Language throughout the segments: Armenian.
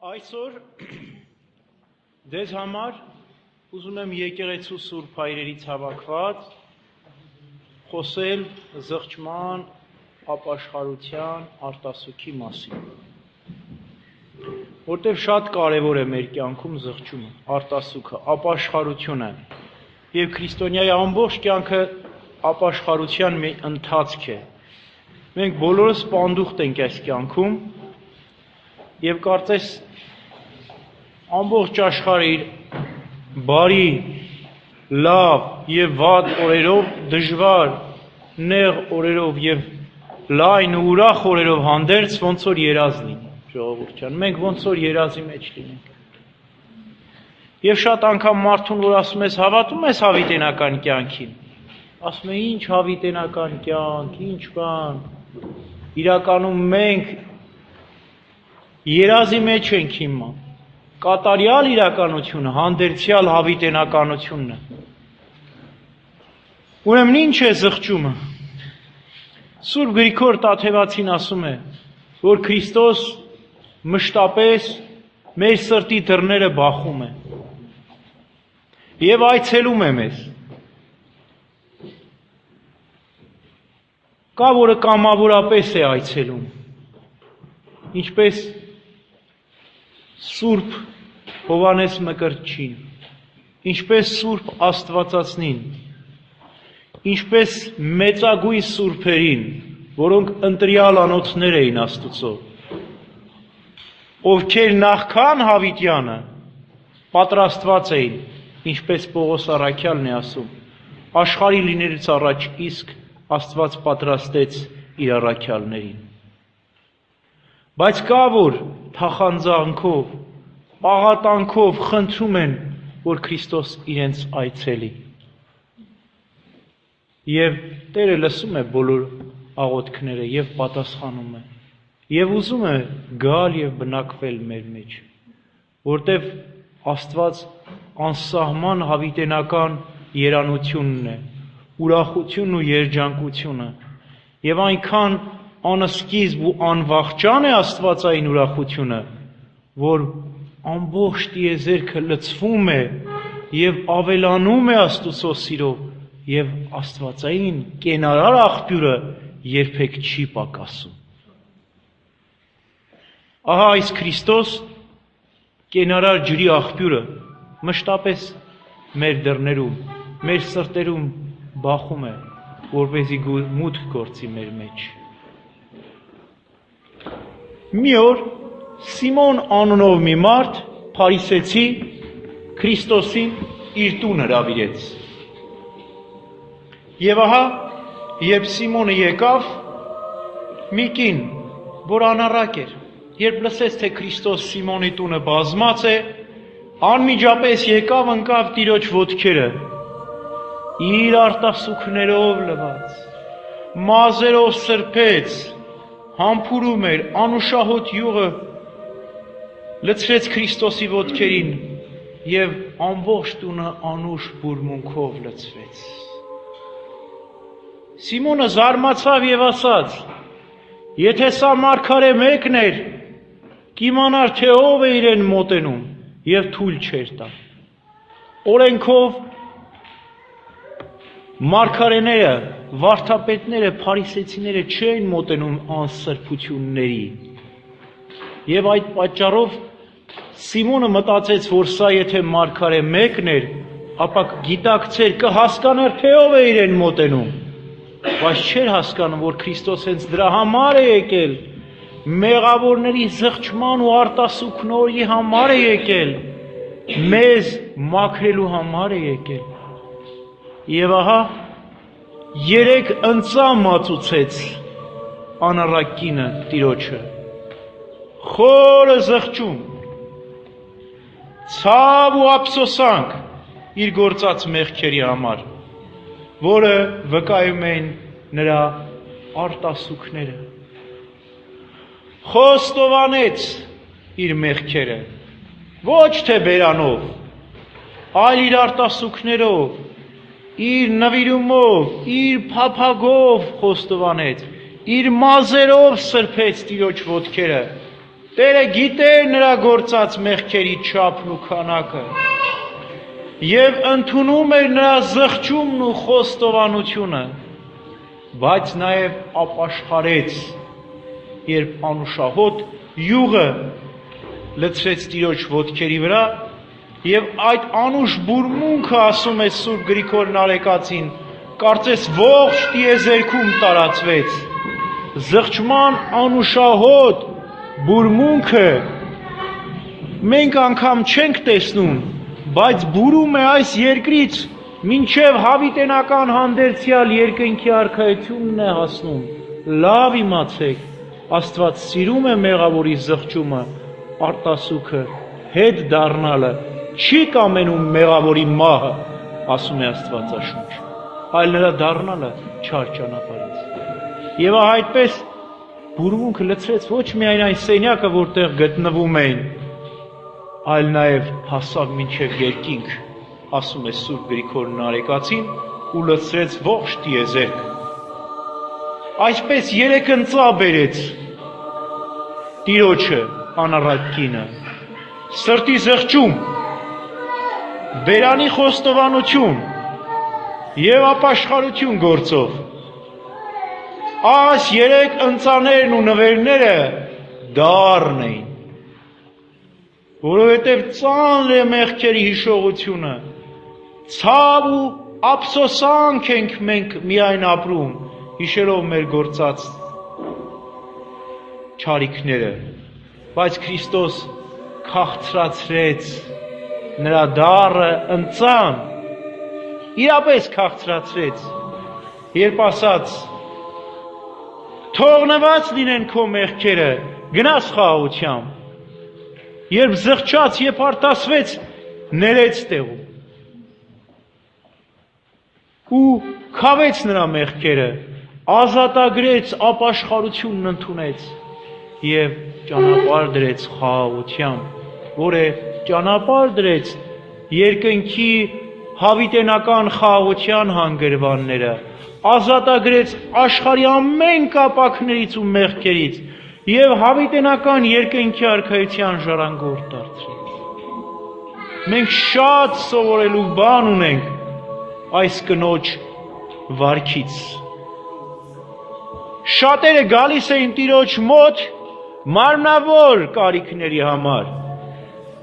Այսօր դեզ համար ուզում եմ եկեղեցու սուրբ հայրերից հավաքված խոսել զղջման, ապաշխարության, արտասուքի մասին, որտեղ շատ կարևոր է մեր կյանքում զղջումը, արտասուքը, ապաշխարությունը եւ քրիստոնյայի ամբողջ կյանքը ապաշխարության մի ընթացք է։ Մենք բոլորս պանդուխտ ենք այս կյանքում եւ կարծես ամբողջ աշխարհը իր բարի, լավ եւ վատ օրերով, դժվար, նեղ օրերով եւ լայն ու ուրախ օրերով հանդերձ ոնց որ երազ լինի, ժողովուրդ ջան, մենք ոնց որ երազի մեջ լինենք։ Եվ շատ անգամ մարդուն որ ասում ես հավատում ես հավիտենական կյանքին, ասում է ինչ հավիտենական կյանք, ինչ բան։ Իրականում մենք երազի մեջ ենք հիմա, կատարյալ իրականությունը, հանդերձյալ հավիտենականությունն է։ Ուրեմն ինչ է զղջումը։ Սուրբ Գրիգոր Տաթևացին ասում է, որ Քրիստոս մշտապես մեր սրտի դռները բախում է եւ այցելում է մեզ։ Կա որը կամավորապես է այցելում, ինչպես Սուրբ Հովանես Մկրտչին, ինչպես Սուրբ Աստվածածնին, ինչպես մեծագույն սուրբերին, որոնք ընտրյալ անոթներ էին Աստծո, ովքեր նախքան հավիտյանը պատրաստված էին, ինչպես Պողոս առաքյալն է ասում, աշխարհի լինելուց առաջ իսկ Աստված պատրաստեց իր առաքյալներին։ Բայց կա որ թախանձանքով, պաղատանքով խնդրում են, որ Քրիստոս իրենց այցելի։ Եվ Տերը լսում է բոլոր աղոթքները եւ պատասխանում է։ Եվ ուզում է գալ եւ բնակվել մեր մեջ, որտեւ Աստված անսահման հավիտենական երանությունն է, ուրախությունն ու երջանկությունը, եւ այնքան անսկիզբ ու անվախճան է աստվածային ուրախությունը, որ ամբողջ տիեզերքը լցվում է եւ ավելանում է Աստծո սիրով եւ աստվածային կենարար աղբյուրը երբեք չի պակասում։ Ահա այս Քրիստոս կենարար ջրի աղբյուրը մշտապես մեր դռներում, մեր սրտերում բախում է, որպեսզի մուտք գործի մեր մեջ։ Մի օր Սիմոն անունով մի մարդ փարիսեցի Քրիստոսին իր տուն հրավիրեց։ Եվ ահա, երբ Սիմոնը եկավ, մի կին, որ անառակ էր, երբ լսեց, թե Քրիստոս Սիմոնի տունը բազմած է, անմիջապես եկավ ընկավ Տիրոջ ոտքերը, իր արտասուքներով լված, մազերով սրբեց, համբուրում էր, անուշահոտ յուղը լցրեց Քրիստոսի ոտքերին եւ ամբողջ տունը անուշ բուրմունքով լցվեց։ Սիմոնը զարմացավ եւ ասաց. Եթե սա մարգարե մեկն էր, կիմանար թե ով է իրեն մոտենում եւ թույլ չէր տա։ Օրենքով մարգարեները, վարդապետները, փարիսեցիները չէին մոտենում անսրբությունների։ Եվ այդ պատճառով Սիմոնը մտածեց, որ սա եթե մարգարե մեկն էր, ապա գիտակցեր, կհասկանար թե ով է իրեն մոտենում, բայց չէր հասկանում, որ Քրիստոս հենց դրա համար է եկել, մեղավորների զղջման ու արտասուքների համար է եկել, մեզ մաքրելու համար է եկել։ Եվ ահա 3 ընծա մածուցեց անառակ կինը Տիրոջը, խորը զղջում, ցավ ու ափսոսանք իր գործած մեղքերի համար, որը վկայում են նրա արտասուքները, խոստովանեց իր մեղքերը, ոչ թե բերանով, այլ իր արտասուքներով, իր նվիրումով, իր փափագով խոստովանեց, իր մազերով սրբեց Տիրոջ ոտքերը Տերը գիտեր նրա գործած մեղքերի չափն ու քանակը եւ ընդունում էր նրա զղջումն ու խոստովանությունը, բայց նաեւ ապաշխարեց, երբ անուշահոտ յուղը լցրեց Տիրոջ ոտքերի վրա եւ այդ անուշ բուրմունքը, ասում է Սուրբ Գրիգոր Նարեկացին, կարծես ողջ տիեզերքում տարածվեց։ Զղջման անուշահոտ բուրմունքը մենք անգամ չենք տեսնում, բայց բուրում է այս երկրից մինչև հավիտենական հանդերձյալ երկնքի արքայությունն է հասնում։ Լավ իմացեք, Աստված սիրում է մեղավորի զղջումը, արտասուքը, հետ դառնալը, չի կամենում մեղավորի մահը, ասում է Աստվածաշունչը, այլ նրա դառնալը չար ճանապարհից։ Եվ այդպես բուրմունքը լցրեց ոչ միայն այն սենյակը, որտեղ գտնվում էին, այլ նաև հասավ մինչև երկինք, ասում է Սուրբ Գրիգոր Նարեկացին, ու լցրեց ողջ տիեզերք։ Այսպես երեքընծա բերեց Տիրոջը անառատ կինը, սրտի զղջում, բերանի խոստովանություն եւ ապաշխարություն գործով։ Այս երեք ընծաներն ու նվերները դառն էին, որովհետև ծանր է մեղքերի հիշողությունը, ցավ ու ափսոսանք ենք մենք միայն ապրում, հիշելով մեր գործած չարիքները, բայց Քրիստոս քաղցրացրեց նրա դառը ընծան, իրապես քաղցրացրեց, երբ ասաց. թողնված լինեն քո մեղքերը, գնաս խաղաղությամբ, երբ զղջաց, երբ արտասվեց, ներեց տեղում ու քավեց նրա մեղքերը, ազատագրեց, ապաշխարությունն ընդունեց եւ ճանապարհ դրեց խաղաղությամբ, որը ճանապարհ դրեց երկնքի հավիտենական խաղաղության հանգրվանները, ազատագրեց աշխարհի ամեն կապակներից ու մեղքերից եւ հավիտենական երկնքի արքայության ժառանգորդ դարձրեց։ Մենք շատ սովորելու բան ունենք այս կնոջ վարքից։ Շատերը գալիս էին Տիրոջ մոտ մարմնավոր կարիքների համար։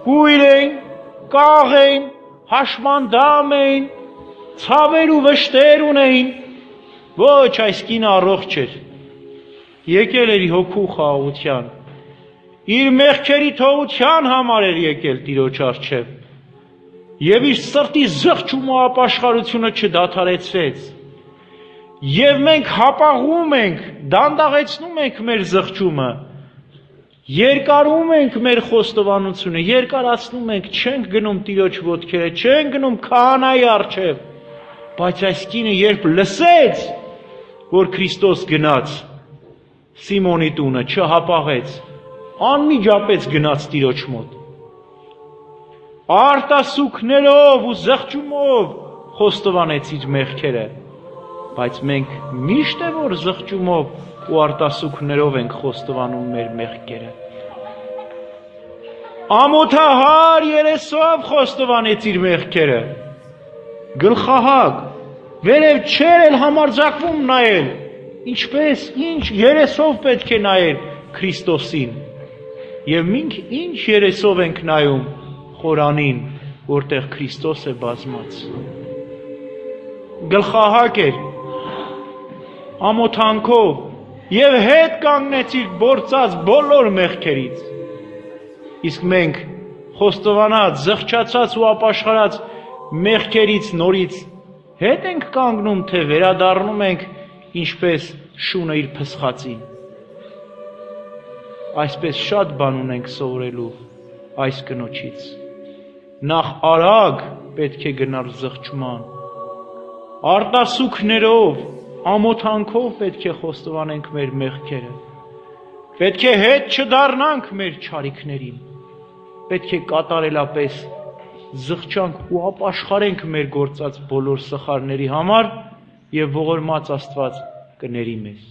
Կույր էին, կաղ էին, հաշմանդամ էին, ցավեր ու վշտեր ունեին։ Ոչ, այս կինը առողջ էր, եկել էր հոգու խաղաղության, իր մեղքերի թողության համար էր եկել Տիրոջ առջև եւ իր սրտի զղջում ու ապաշխարությունը չդադարեցրեց։ Եվ մենք հապաղում ենք, դանդաղեցնում ենք մեր զղջումը, երկարում ենք մեր խոստովանությունը, երկարացնում ենք, չենք գնում Տիրոջ ոտքերը, չենք գնում քահանայի առջև, բայց այս կինը երբ լսեց, որ Քրիստոս գնաց Սիմոնի տունը, չհապաղեց, անմիջապես գնաց Տիրոջ մոտ, արտասուքներով ու զղջումով խոստովանեց իր մեղքերը, բայց մենք միշտ է որ զղջումով ու արտասուքներով ենք խոստովանում մեր մեղքերը։ Ամոթահար երեսով խոստովանեց իր մեղքերը, գլխահակ, վերև չէր էլ համարձակվում նայել, ինչպես, ինչ երեսով պետք է նայել Քրիստոսին, եւ մենք ինչ երեսով ենք նայում խորանին, որտեղ Քրիստոս է բազմած։ Գլխահակ էր, ամոթանքով եւ հետ կանգնեց իր գործած բոլոր մեղքերից։ Իսկ մենք խոստովանած, զղջացած ու ապաշխարած մեղքերից նորից հետ ենք կանգնում, թե վերադառնում ենք ինչպես շունը իր փսխածին։ Այսպես շատ բան ունենք սովորելու այս կնոջից։ Նախ արագ պետք է գնալ զղջման, արտասուքներով, ամոթանքով պետք է խոստովանենք մեր մեղքերը, պետք է հետ չդառնանք մեր չարիքներին, պետք է կատարելապես զղջանք ու ապաշխարենք մեր գործած բոլոր սխալների համար եւ ողորմած Աստված կների մեզ։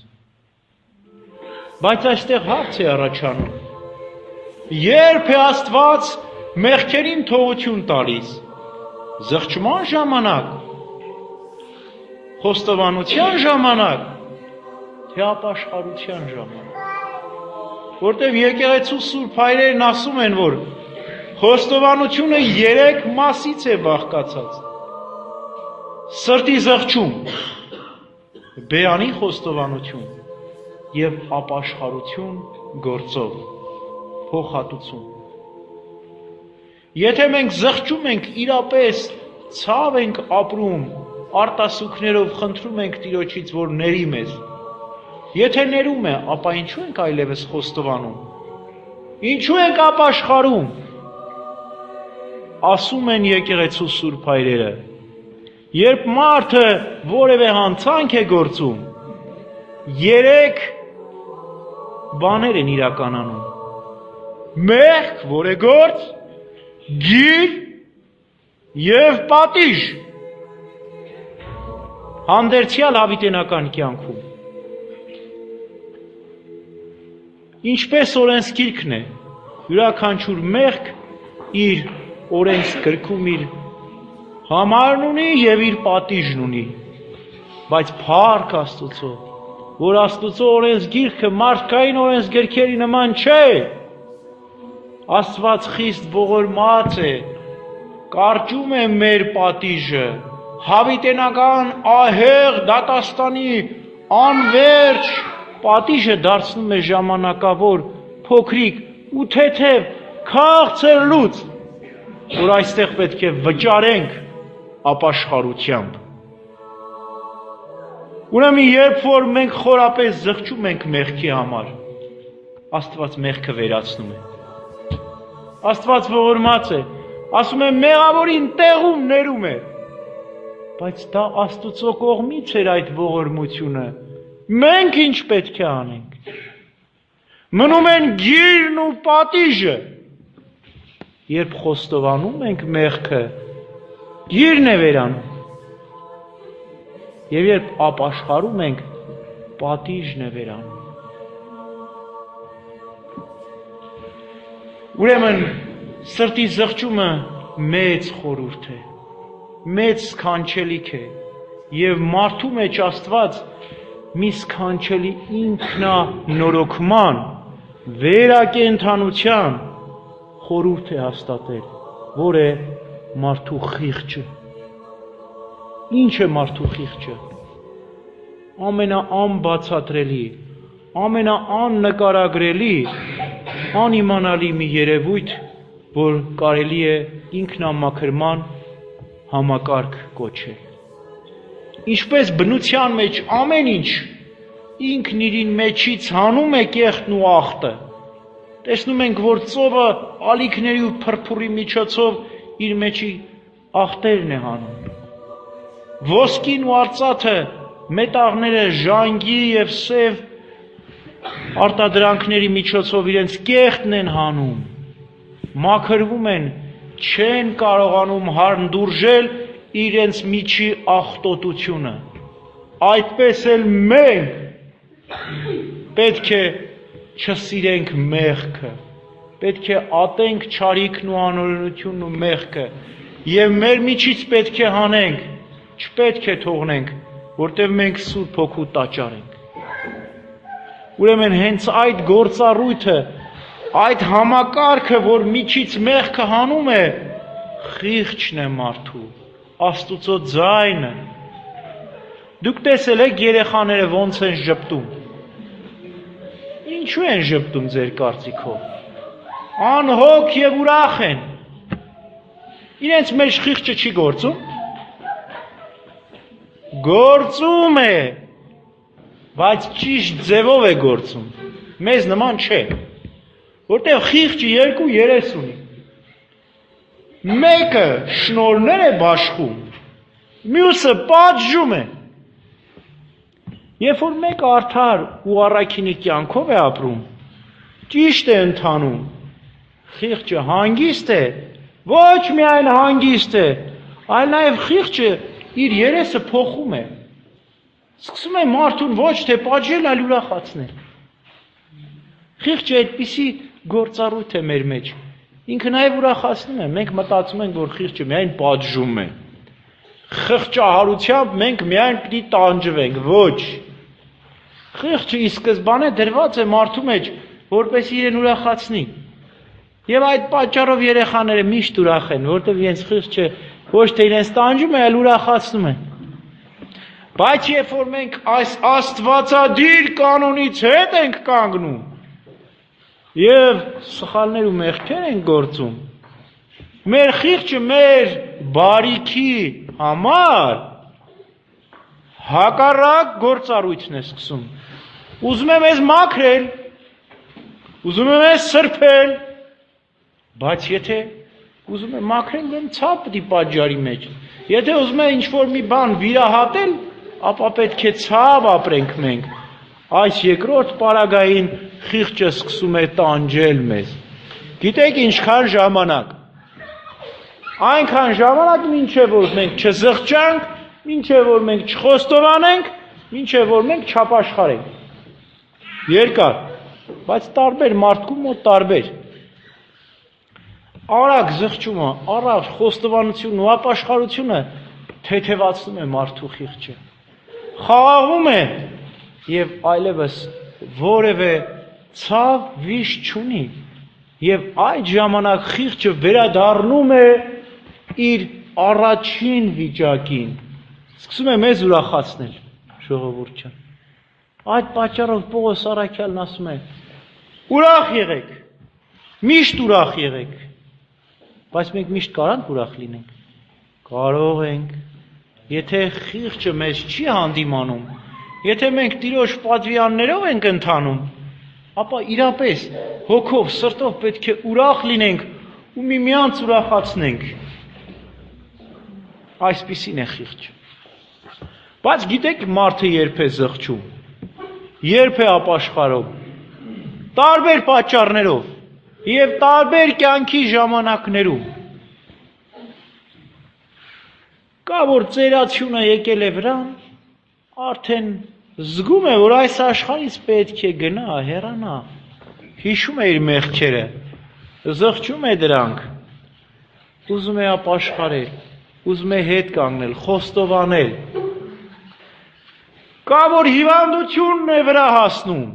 Բայց այստեղ հարց է առաջանում. Երբ է Աստված մեղքերին թողություն տալիս, զղջման ժամանակ, խոստովանության ժամանակ, թե ապաշխարության ժամանակ։ Որտև եկեղեցու սուրբ հայրերն ասում են, որ խոստովանությունը 3 մասից է բաղկացած. սրտի զղջում, բերանի խոստովանություն և ապաշխարություն գործով, փոխհատուցում։ Եթե մենք զղջում ենք իրապես ցավ ենք ապրում, արտասուքներով խնդրում ենք Տիրոջից, որ ների մեզ։ Եթե ներում է, ապա ինչու ենք այլևս խոստովանում։ Ինչու ենք ապաշխարում։ Ասում են եկեղեցու սուրբ հայրերը, երբ մարդը որևէ հանցանք է գործում, 3 բաներ են իրականանում. մեղք, որ է գործ, գիր և պատիժ։ Հանդերձյալ հավիտենական կյանքում։ Ինչպես օրենսգիրքն է, յուրաքանչյուր մեղք իր օրենսգրքում իր համարն ունի և իր պատիժն ունի, բայց փառք Աստծո, որ Աստծո օրենսգիրքը մարդկային օրենսգրքերի նման չէ, Աստված խիստ ողորմած է, կարճում է մեր պատիժը, հավիտենական ահեղ դատաստանի անվերջ պատիժը դարձնում է ժամանակավոր, փոքրիկ ու թեթև քաղցր լուծ, որ այստեղ պետք է վճարենք ապաշխարությամբ։ Ուրեմն երբ որ մենք խորապես զղջում ենք մեղքի համար, Աստված մեղքը վերացնում է։ Աստված ողորմած է, ասում է մեղավորին տեղում ներում է, բայց դա Աստծո կողմից էր այդ ողորմությունը, մենք ինչ պետք է անենք։ Մնում են գիրն ու պատիժը, երբ խոստովանում ենք մեղքը, գիրն է վերանում, և երբ ապաշխարում ենք, պատիժն է վերանում։ Ուրեմն սրտի զղջումը մեծ խորհուրդ է, մեծ սքանչելիք է, և մարդու մեջ Աստված մի սքանչելի ինքնանորոգման, վերակենդանության խորհուրդ է հաստատել, որ է մարդու խիղճը։ Ինչ է մարդու խիղճը։ Ամենաանբացատրելի, ամենաաննկարագրելի, անիմանալի մի երևույթ, որ կարելի է ինքնամաքրման համակարգ կոչել։ Ինչպես բնության մեջ ամեն ինչ ինքն իրին մեջից հանում է կեղտն ու ախտը, տեսնում ենք, որ ծովը ալիքների ու փրփուրի միջոցով իր մեջի ախտերն է հանում։ Ոսկին ու արծաթը, մետաղները ժանգի և սև արտադրանքների միջոցով իրենց կեղտն են հանում, մաքրվում են, չեն կարողանում հանդուրժել իրենց միջի աղտոտությունը։ Այդպես էլ մենք պետք է չսիրենք մեղքը, պետք է ատենք չարիքն ու անօրենությունն ու մեղքը, և մեր միջից պետք է հանենք, չպետք է թողնենք, որտև մենք Սուրբ Հոգու տաճար ենք։ Ուրեմն հենց այդ գործառույթը, այդ համակարգը, որ միջից մեղքը հանում է, խիղճն է մարդու, Աստուծո ձայնը։ Դուք տեսել եք երեխաները ոնց են ժպտում։ Ինչու են ժպտում ձեր կարծիքով։ Անհոգ և ուրախ են։ Իրենց մեջ խիղճը չի գործում։ Գործում է, բայց ճիշտ ձևով է գործում, մեզ նման չէ, որտեղ խիղճը 2 երես ունի, մեկը շնորհներ է բաշխում, մյուսը պատժում է, երբ որ մեկը արդար ու առաքինի կյանքով է ապրում, ճիշտ է ընթանում, խիղճը հանգիստ է, ոչ միայն հանգիստ է, այլ նաև խիղճը իր երեսը փոխում է, սկսում է մարդուն ոչ թե պատժել, այլ ուրախացնել։ Խիղճը այդպիսի գործառույթ է մեր մեջ։ Ինքը նաև ուրախացնում է, մենք մտածում ենք, որ խիղճը միայն պատժում է։ Խղճահարությամբ մենք միայն պիտի տանջվենք, ոչ։ Խիղճը ի սկզբանե դրված է մարդու մեջ, որպեսզի իրեն ուրախացնի։ Եվ այդ պատճառով երեխաները միշտ ուրախ են, որտեղ իրենց խիղճը ոչ թե իրենց տանջում է, այլ ուրախացնում է։ Բայց երբ որ մենք այս աստվածադիր կանոնից հետ ենք կանգնում եւ սխալներ ու մեղքեր ենք գործում, մեր խիղճը մեր բարիքի համար հակառակ գործառույթն է սկսում։ Ուզում է մեզ մաքրել, ուզում է մեզ սրբել, բայց եթե ուզում է մաքրել, ուրեմն ցավ պիտի պատժարի մեջ։ Եթե ուզում է ինչ-որ մի բան վիրահատել, ապա պետք է ցավ ապրենք մենք։ Այս երկրորդ պարագային խիղճը սկսում է տանջել մեզ։ Գիտեք ինչքան ժամանակ։ Այնքան ժամանակ մինչև որ մենք չզղջանք, մինչև որ մենք չխոստովանենք, մինչև որ մենք չապաշխարենք։ Երկար, բայց տարբեր մարդու մոտ տարբեր։ Արագ զղջումը, արագ խոստովանությունն ու ապաշխարությունը թեթևացնում է մարդու խիղճը։ Խաղաղում է եւ այլևս որևէ ցավ վիշ չունի եւ այդ ժամանակ խիղճը վերադառնում է իր առաջին վիճակին։ Սկսում է մեզ ուրախացնել, ժողովուրդ ջան։ Այդ պատճառով Պողոս առաքյալն ասում է. ուրախ եղեք, միշտ ուրախ եղեք։ Բայց մենք միշտ կարանք ուրախ լինենք։ Կարող ենք, եթե խիղճը մեզ չի հանդիմանում, եթե մենք Տիրոջ պատվիրաններով ենք ընթանում, ապա իրապես հոգով, սրտով պետք է ուրախ լինենք ու միմյանց ուրախացնենք։ Այսպիսին է խիղճը։ Բայց գիտեք մարդը երբ է զղջում, երբ է ապաշխարում, տարբեր պատճառներով եւ տարբեր կյանքի ժամանակներում։ Կա որ ծերացյունը եկել է վրան, արդեն զգում է, որ այս աշխարհից պետք է գնա, հեռանա, հիշում է իր մեղքերը, զղջում է դրանք, ուզում է ապաշխարել, ուզում է հետ կանգնել, խոստովանել։ Կա որ հիվանդությունն է վրա հասնում,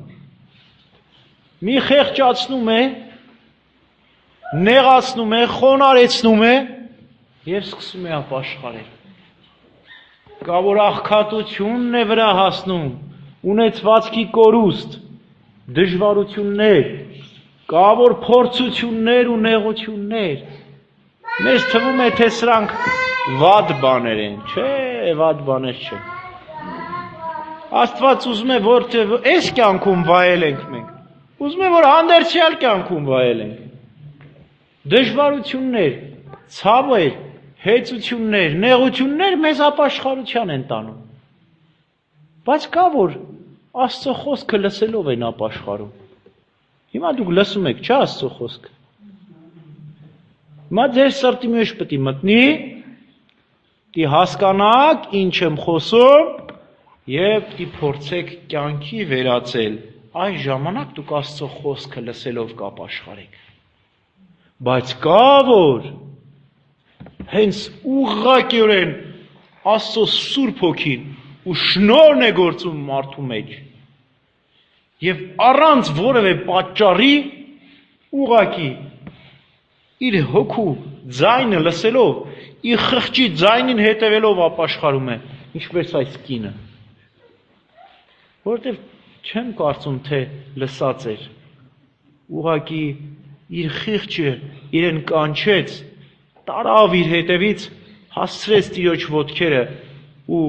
մի խեղճացնում է, նեղացնում է, խոնարեցնում է եւ սկսում է ապաշխարել։ Կա որ աղքատությունն է վրա հասնում, ունեցվածքի կորուստ, դժվարություններ, կա որ փորձություններ ու նեղություններ։ Մեզ թվում է, թե սրանք վատ բաներ են, չէ, վատ բաներ չեն։ Աստված ուզում է, որ այս կյանքում վայելենք մենք, ուզում է, որ հանդերձյալ կյանքում վայելենք։ Դժվարություններ, ցավեր, հեծություններ, նեղություններ մեզ ապաշխարության են տանում։ Բայց կա որ Աստծո խոսքը լսելով են ապաշխարում։ Հիմա դուք լսում եք, չէ՞ Աստծո խոսքը։ Հիմա ձեր սրտի մեջ պետք է մտնի, պիտի հասկանաք ինչ եմ խոսում եւ պիտի փորձեք կյանքի վերածել։ Այս ժամանակ դուք Աստծո խոսքը լսելով կապաշխարեք։ Բայց կա որ հենց ուղղակիորեն Աստծո Սուրբ Հոգին ու շնորհն է գործում մարդու մեջ եւ առանց որևէ պատճառի ուղղակի իր հոգու ձայնը լսելով, իր խղճի ձայնին հետևելով ապաշխարում է, ինչպես այս կինը։ Որովհետեւ չեմ կարծում թե լսած էր, ուղղակի իր խիղճը իրեն կանչեց, տարավ իր հետևից, հասցրեց Տիրոջ ոտքերը ու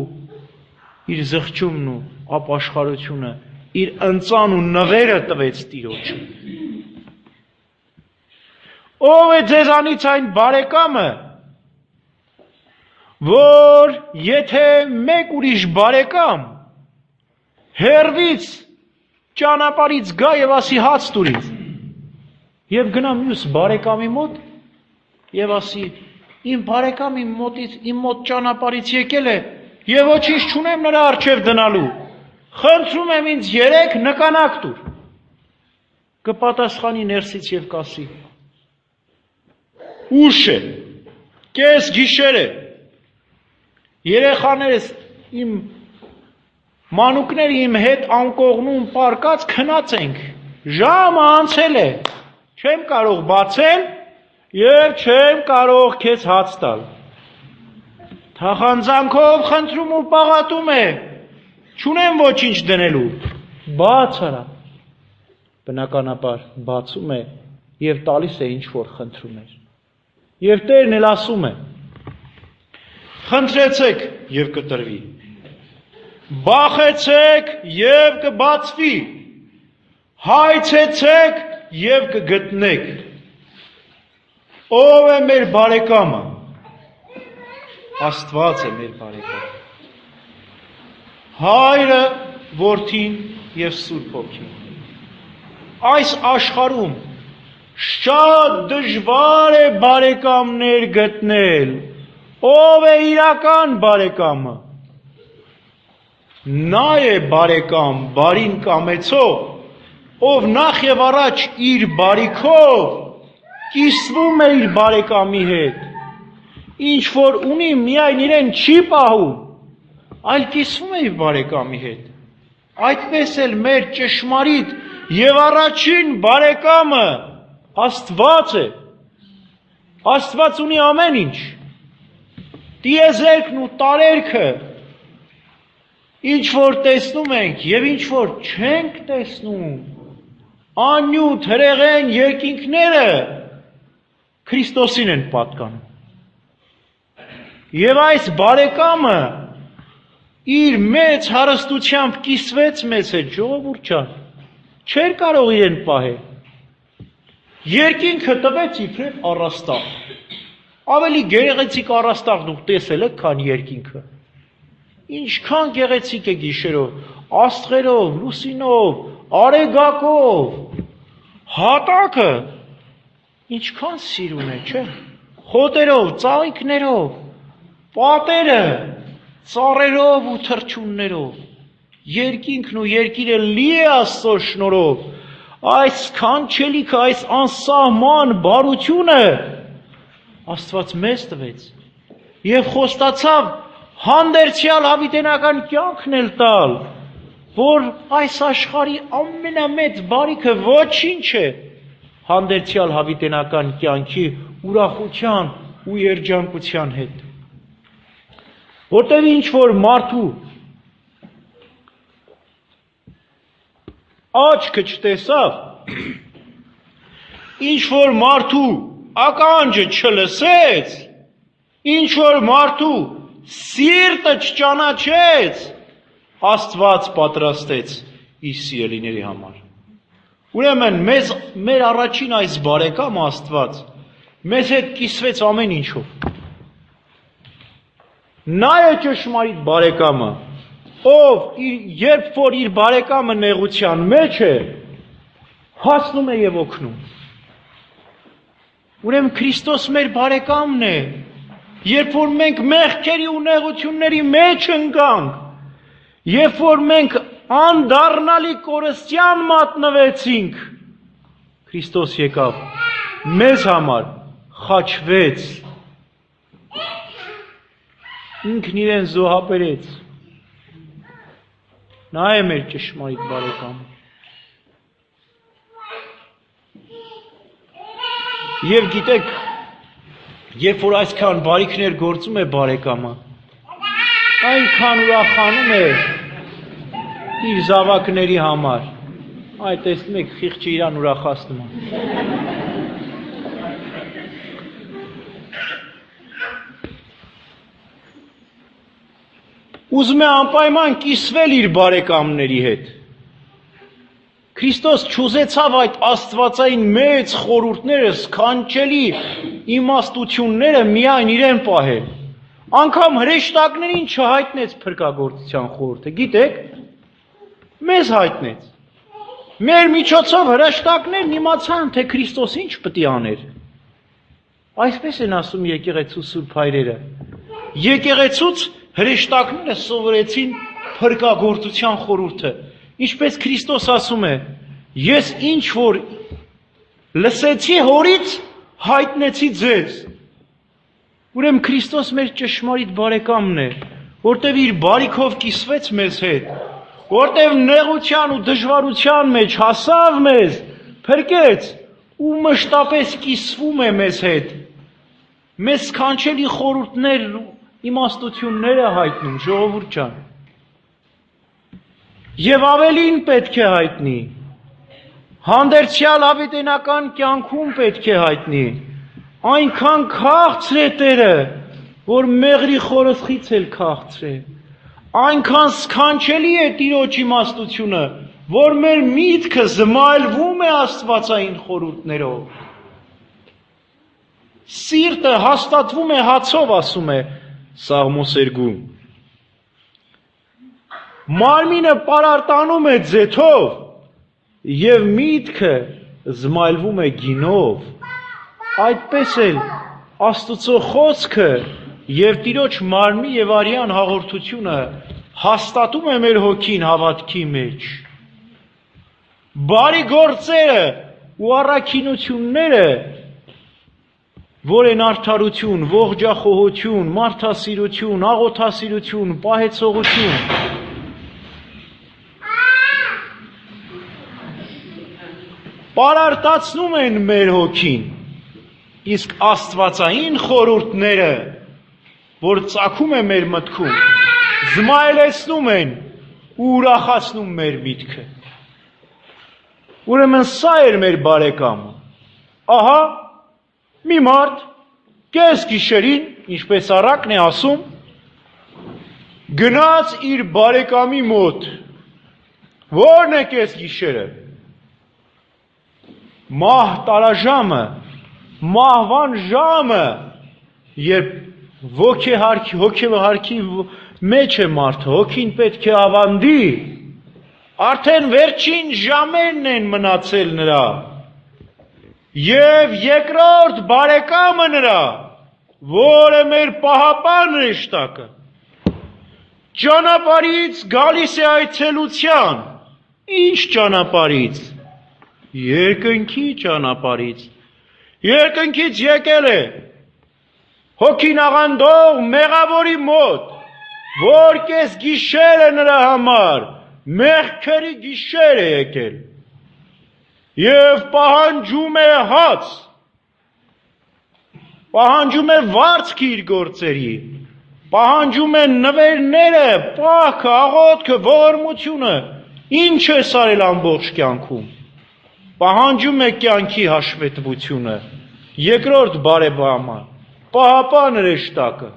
իր զղջումն ու ապաշխարությունը, իր ընծան ու նվերը տվեց Տիրոջը։ Ով է ձեզանից այն բարեկամը, որ եթե մեկ ուրիշ բարեկամ հեռվից ճանապարհից գա եւ ասի հաց տուրից, եւ գնա մյուս բարեկամի մոտ եւ ասի իմ բարեկամի մոտից իմ մոտ ճանապարհից եկել է եւ ոչինչ չունեմ նրա առջեւ դնալու, խնդրում եմ ինձ 3 նկանակ տուր։ կպատասխանի ներսից եւ կասի. Ուշ է, կես գիշեր է, երեխաներս իմ մանուկները իմ հետ անկողնում պարկած քնած ենք, ժամը անցել է, չեմ կարող բացել եւ չեմ կարող քեզ հաց տալ։ Թախանձանքով խնդրում ու պաղատում է, չունեմ ոչինչ դնելու, բաց արա։ Բնականաբար բացում է եւ տալիս է ինչ որ խնդրում էր։ Եվ Տերն էլ ասում է. խնդրեցեք եւ կտրվի, բախեցեք եւ կբացվի, հայցեցեք եւ կգտնեք։ Ով է մեր բարեկամը։ Աստված է մեր բարեկամը։ Հայրը, Որդին եւ Սուրբ Հոգին։ Այս աշխարհում շատ դժվար է բարեկամներ գտնել։ Ով է իրական բարեկամը։ Նա է բարեկամ, բարին կամեցող, ով նախ եւ առաջ իր բարիքով կիսվում է իր բարեկամի հետ, ինչ որ ունի միայն իրեն չի պահում, այլ կիսվում է իր բարեկամի հետ։ Այդպես էլ մեր ճշմարիտ եւ առաջին բարեկամը Աստված է։ Աստված ունի ամեն ինչ, տիեզերքն ու տարերքը, ինչ որ տեսնում ենք եւ ինչ որ չենք տեսնում, անյութ հրեղեն երկինքները Քրիստոսին են պատկանում։ Եվ այս բարեկամը իր մեծ հարստությամբ կիսվեց մեզ հետ, ժողովուրդ ջան, չէր կարող իրեն պահել։ Երկինքը տվեց իբրև առաստաղ։ Ավելի գեղեցիկ առաստաղ դուք տեսել եք, քան երկինքը։ Ինչքան գեղեցիկ է գիշերով, աստղերով, լուսինով, արեգակով, հատակը, ինչքան սիրուն է, չէ՞։ Խոտերով, ծաղիկներով, պատերը, ծառերով ու թռչուններով, երկինքն ու երկիրը լի է Աստծո շնորհով, այս քանչելիքը, այս անսահման բարությունը Աստված մեզ տվեց եւ խոստացավ հանդերձյալ հավիտենական կյանքն էլ տալ, որ այս աշխարհի ամենամեծ բարիքը ոչինչ է հանդերձյալ հավիտենական կյանքի ուրախության ու երջանկության հետ։ Որտեղ ինչ որ մարդու աչքը չտեսավ, ինչ որ մարդու ականջը չլսեց, ինչ որ մարդու սիրտը չճանաչեց, Աստված պատրաստեց իր սիրելիների համար։ Ուրեմն մեր առաջին այս բարեկամ Աստված մեզ հետ կիսվեց ամեն ինչով։ Նա է ճշմարիտ բարեկամը, ով երբ որ իր բարեկամը նեղության մեջ է, հասնում է եւ օգնում։ Ուրեմն Քրիստոս մեր բարեկամն է, երբ որ մենք մեղքերի ու նեղությունների մեջ ընկանք, երբ որ մենք անդառնալի կորստյան մատնվեցինք, Քրիստոս եկավ, մեզ համար խաչվեց, ինքն իրեն զոհաբերեց։ Նա է մեր ճշմարիտ բարեկամը։ Եվ գիտեք, երբ որ այսքան բարիքներ գործում է բարեկամը, այնքան ուրախանում է իր զավակների համար։ Այդ տեսնում եք, խիղճը իրան ուրախացնում է։ Ուզում է անպայման կիսվել իր բարեկամների հետ։ Քրիստոս չուզեցավ այդ աստվածային մեծ խորհուրդները, սքանչելի իմաստությունները միայն իրեն պահել։ Անգամ հրեշտակներին չհայտնեց փրկagorցության խորհուրդը, գիտեք, մեզ հայտնեց։ Մեր միջոցով հրեշտակներն իմացան, թե Քրիստոս ինչ պետք է աներ։ Այսպես են ասում եկեղեցու սուրբ հայրերը։ Եկեղեցուց հրեշտակները սովորեցին փրկagorցության խորհուրդը, ինչպես Քրիստոս ասում է. Ես ինչ որ լսեցի հորից, հայտնեցի ձեզ։ Ուրեմն Քրիստոս մեր ճշմարիտ բարեկամն է, որտև իր բարիքով կիսվեց մեզ հետ, որտև նեղության ու դժվարության մեջ հասավ մեզ, փրկեց ու մշտապես կիսվում է մեզ հետ։ Մեզ սքանչելի խորհուրդներ ու իմաստություններ է հայտնում, ժողովուրդ ջան։ Եվ ավելին պետք է հայտնի, հանդերձյալ հավիտենական կյանքում պետք է հայտնի, այնքան քաղցր է Տերը, որ մեղրի խորսխից էլ քաղցր է, այնքան սքանչելի է Տիրոջ իմաստությունը, որ մեր միտքը զմայլվում է աստվածային խորհուրդներով։ Սիրտը հաստատվում է հացով, ասում է Սաղմոսերգում։ Մարմինը պարարտանում է ձեթով և միտքը զմայլվում է գինով։ Այդպես էլ Աստծո խոսքը և Տիրոջ մարմնի և արյան հաղորդությունը հաստատում է մեր հոգին հավատքի մեջ։ Բարի գործերը ու առաքինությունները, որ են արդարություն, ողջախոհություն, մարդասիրություն, աղոթասիրություն, պահեցողություն, պարարտացնում են մեր հոգին, իսկ աստվածային խորհուրդները, որ ծագում է մեր մտքում, զմայլեցնում են ու ուրախացնում մեր միտքը։ Ուրեմն սա էր մեր բարեկամը։ Ահա մի մարդ կես գիշերին, ինչպես առակն է ասում, գնաց իր բարեկամի մոտ։ Ո՞րն է կես գիշերը։ Մահ տարաժամը, մահվան ժամը, երբ հոգեհարքի մեջ է մարդը, հոգին պետք է ավանդի, արդեն վերջին ժամերն են մնացել նրա, և երկրորդ բարեկամը նրա, որը մեր պահապան հրեշտակը, ճանապարհից գալիս է այցելության։ Ինչ ճանապարհից։ Երկնքի ճանապարհից։ Երկնքից եկել է հոգին աղանդող մեղավորի մոտ, որ կես գիշեր է նրա համար, մեղքերի գիշեր է եկել և պահանջում է հաց, պահանջում է վարձք իր գործերի, պահանջում է նվերները, պահքը, աղոթքը, ողորմությունը, ինչ է արել ամբողջ կյանքում, պահանջում է կյանքի հաշվետվությունը, երկրորդ բարեկամը, պահապան հրեշտակը,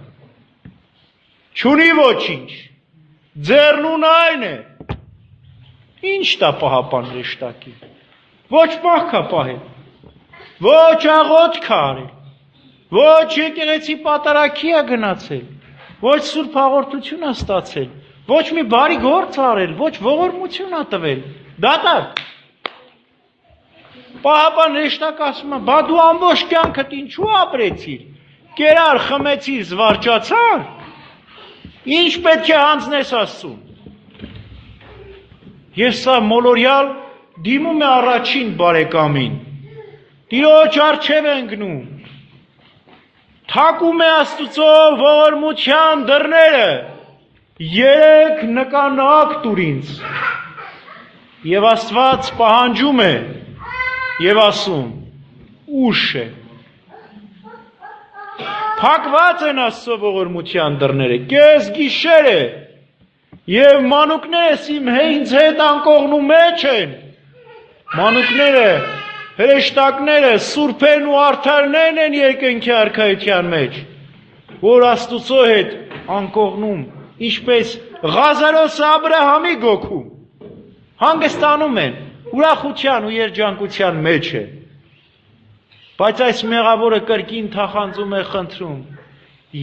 չունի ոչինչ, ձեռնուն այն է, ինչ տա պահապան հրեշտակի, ոչ պահք է պահել, ոչ աղոթք է արել, ոչ եկեղեցի պատարագի է գնացել, ոչ սուրբ հաղորդություն է ստացել, ոչ մի բարի գործ արել, ոչ ողորմություն է տվել, դատարկ։ Պահապան հրեշտակը ասում է, բա դու ամբողջ կյանքդ ինչու ապրեցիր, կերար, խմեցիր, զվարճացար, ինչ պետք է հանձնես Աստծուն։ Եվ սա մոլորյալ դիմում է առաջին բարեկամին, Տիրոջ առջև է ընկնում, թակում է Աստծո ողորմության դռները, երեք նկանակ տուր ինձ, և Աստված պահանջում է և ասում, ուշ է, փակված են Աստծո ողորմության դռները, կես գիշեր է, և մանուկներս իմ ինձ հետ անկողնու մեջ են, մանուկները, հրեշտակները, սուրբերն ու արդարներն են երկնքի արքայության մեջ, որ Աստուծո հետ անկողնում, ինչպես Ղազարոս Աբրահամի գոգում, հանգստանում են, ուրախության ու երջանկության մեջ է, բայց այս մեղավորը կրկին թախանձում է խնդրում,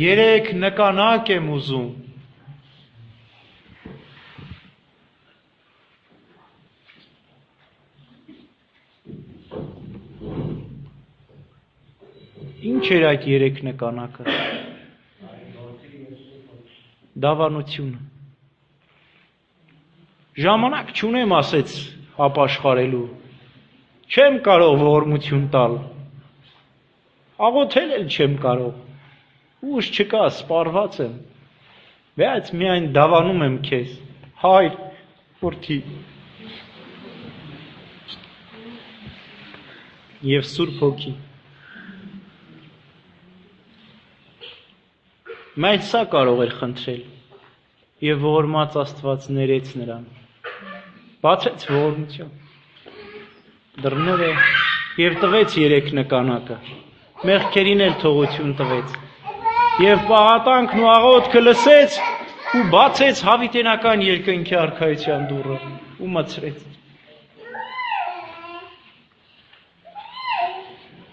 երեք նկանակ եմ ուզում, ինչ էր այդ երեք նկանակը, դավանությունը, ժամանակ չունեմ ասեց ապաշխարելու, Չեմ կարող ողորմություն տալ։ Աղոթել էլ չեմ կարող։ Ուժ չկա, սպառված եմ։ Բայց միայն դավանում եմ քեզ, Հայր, Որդի եւ Սուրբ Հոգի։ Բայց սա կարող էր խնդրել եւ ողորմած Աստված ներեց նրան։ Բացեց ողորմություն։ Դռները եւ տվեց 3 նկանակը։ Մեղքերին էլ թողություն տվեց։ Եվ պաղատանքն ու աղոթքը լսեց ու բացեց հավիտենական երկնքի արքայության դուռը ու մցրեց։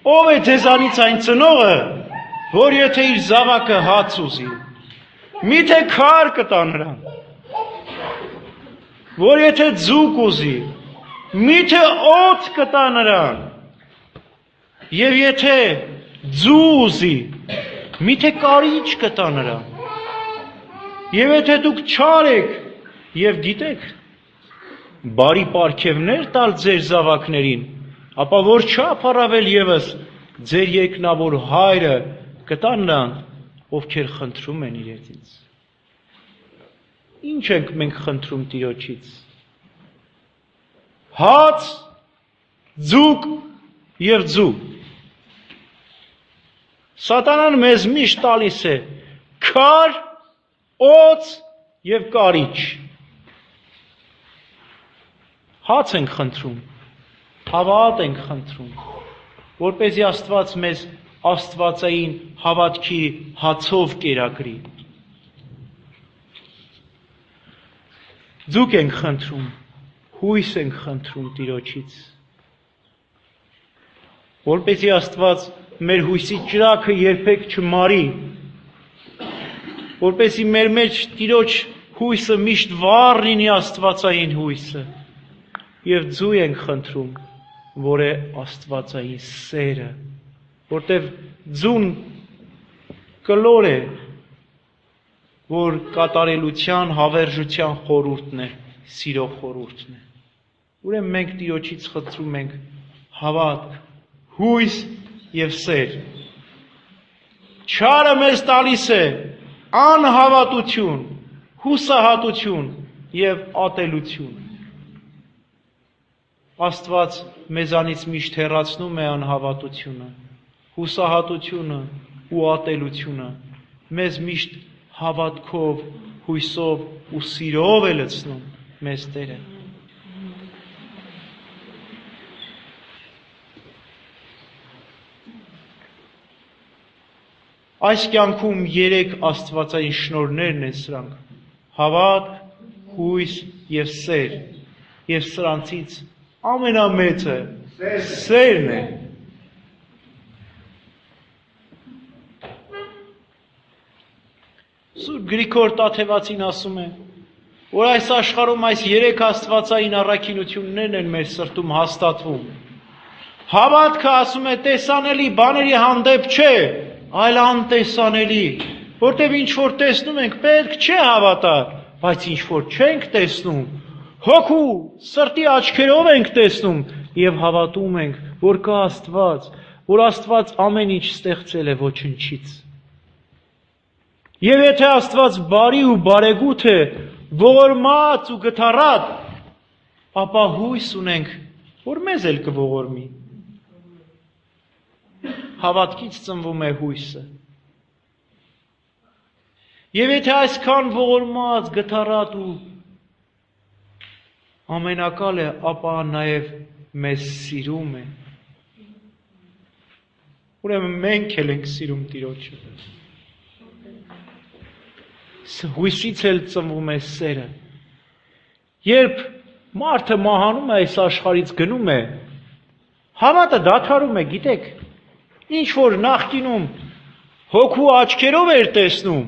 Ով է ձեզանից այն ծնողը, որ եթե իր զավակը հաց ուզի, միթե քար կտա նրան, որ եթե ձուկ ուզի, միթե օդ կտա նրան, եւ եթե ձու ուզի, միթե կարիճ կտա նրան, եւ եթե դուք չար եք եւ գիտեք բարի պարգևներ տալ ձեր զավակներին, ապա որ չափառավել եւս ձեր երկնավոր Հայրը կտա նրան, ովքեր խնդրում են իրենից։ Ինչ ենք մենք խնդրում Տիրոջից։ Հաց, ձուկ եւ ձու։ Սատանան մեզ միշտ տալիս է քար, օծ եւ կարիճ։ Հաց ենք խնդրում, հավատ ենք խնդրում, որպեսզի Աստված մեզ աստվածային հավատքի հացով կերակրի։ Ձուկ ենք խնդրում, հույս ենք խնդրում Տիրոջից, որպեսզի Աստված մեր հույսի ճրագը երբեք չմարի, որպեսզի մեր մեջ Տիրոջ հույսը միշտ վառ լինի աստվածային հույսը, եւ ձու ենք խնդրում, որ է աստվածային սերը, որտեվ ձուն կլոր է, որ կատարելության, հավերժության խորհուրդն է, սիրո խորհուրդն է։ Ուրեմն մենք Տիրոջից խնդրում ենք հավատք, հույս եւ սեր։ Չարը մեզ տալիս է անհավատություն, հուսահատություն եւ ատելություն։ Աստված մեզանից միշտ հեռացնում է անհավատությունը, հուսահատությունը ու ատելությունը, մեզ միշտ հավատքով, հույսով ու սիրով է լցնում մեզ Տերը։ Այս կյանքում 3 աստվածային շնորհներն են սրանք՝ հավատք, հույս եւ սեր, եւ սրանցից ամենամեծը սերն է։ Սուրբ Գրիգոր Տաթևացին ասում է, որ այս աշխարհում այս 3 աստվածային առաքինություններն են մեր սրտում հաստատվում։ Հավատքը, ասում է, տեսանելի բաների հանդեպ չէ, այլ անտեսանելի, որտեղ ինչ որ տեսնում ենք, պետք չէ հավատալ, բայց ինչ որ չենք տեսնում, հոգու, սրտի աչքերով ենք տեսնում եւ հավատում ենք, որ կա Աստված, որ Աստված ամեն ինչ ստեղծել է ոչնչից։ Եվ եթե Աստված բարի ու բարեգութ է, ողորմած ու գթառատ, ապա հույս ունենք, որ մեզ էլ կողորմի։ Հավատքից ծնվում է հույսը։ Եվ եթե այսքան ողորմած, գթառատ ու ամենակալ է, ապա նաև մեզ սիրում է։ Ուրեմն մենք էլ ենք սիրում Տիրոջը։ Հույսից էլ ծնվում է սերը։ Երբ մարդը մահանում է այս աշխարհից գնում է, հավատը դադարում է, գիտեք, ինչ որ նախկինում հոգու աչքերով էր տեսնում,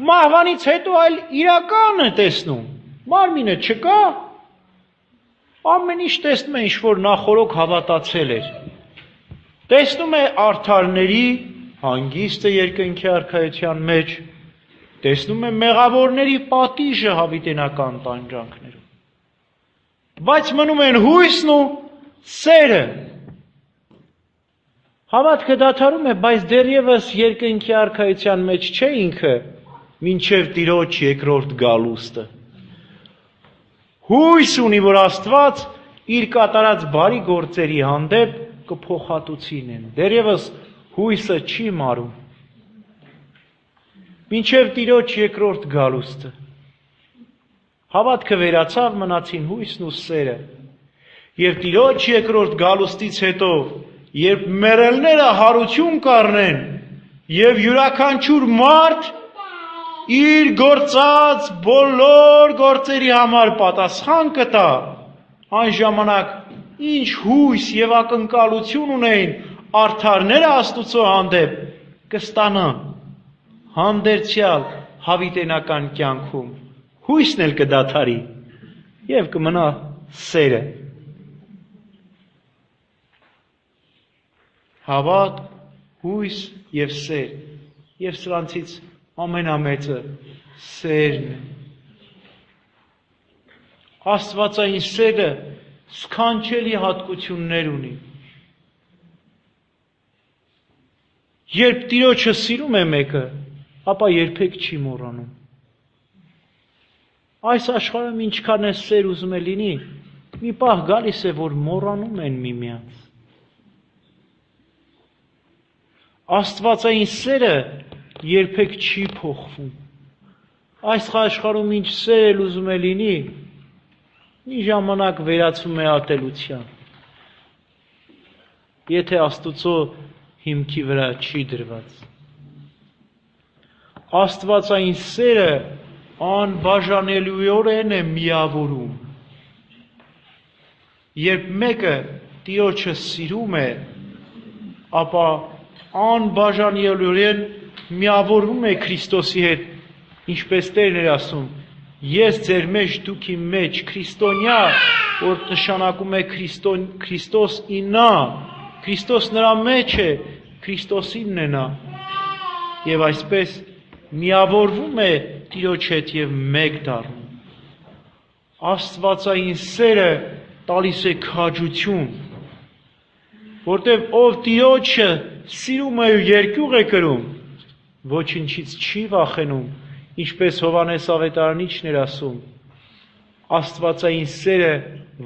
մահվանից հետո այլ իրական է տեսնում, մարմինը չկա, ամեն ինչ տեսնում է, ինչ որ նախորոք հավատացել էր, տեսնում է արդարների հանգիստը երկնքի արքայության մեջ, տեսնում է մեղավորների պատիժը հավիտենական տանջանքներում, բայց մնում են հույսն ու Սերը։ Հավատքը դադարում է, բայց դեռևս երկնքի արքայության մեջ չէ ինքը, մինչև Տիրոջ երկրորդ գալուստը։ Հույս ունի, որ Աստված իր կատարած բարի գործերի հանդեպ կփոխհատուցին են։ Դեռևս հույսը չի մարում։ Մինչև Տիրոջ երկրորդ գալուստը։ Հավատքը վերացավ, մնացին հույսն ու սերը։ Եվ Տիրոջ երկրորդ գալուստից հետո, երբ մեռելները հարություն կառնեն, եւ յուրաքանչյուր մարդ իր գործած բոլոր գործերի համար պատասխան կտա, այն ժամանակ ինչ հույս եւ ակնկալություն ունեն արդարները Աստուծո հանդեպ կստանան հանդերձյալ հավիտենական կյանքում, հույսն էլ կդադարի եւ կմնա սերը։ Հավատ, հույս եւ սեր, եւ սրանցից ամենամեծը սերն է։ Աստվածային սերը սքանչելի հատկություններ ունի։ Երբ Տիրոջը սիրում է մեկը, ապա երբեք չի մոռանում։ Այս աշխարհում ինչքան է սեր ուզում է լինի, մի պահ գալիս է, որ մոռանում են միմյանց։ Աստվածային սերը երբեք չի փոխվում։ Այս աշխարհում ինչ սեր էլ ուզում է լինի, մի ժամանակ վերածվում է ատելության։ Եթե Աստուծո հիմքի վրա չի դրված։ Աստվածային սերը անբաժանելիորեն է միավորում։ Երբ մեկը Տիրոջը սիրում է, ապա անբաժանելիորեն միավորվում է Քրիստոսի հետ, ինչպես Տերն էր ասում. ես ձեր մեջ, դուք իմ մեջ, քրիստոնյա, որ նշանակում է Քրիստոս իննա, Քրիստոս նրա մեջ է, Քրիստոսինն է նա, եւ այսպես միավորվում է Տիրոջ հետ եւ մեկ դառնում։ Աստվածային սերը տալիս է քաջություն, որտեւ ով Տիրոջը սիրում է ու երկյուղ է կրում, ոչինչից չի վախենում, ինչպես Հովհաննես Ավետարանիչն էր ասում, Աստվածային սերը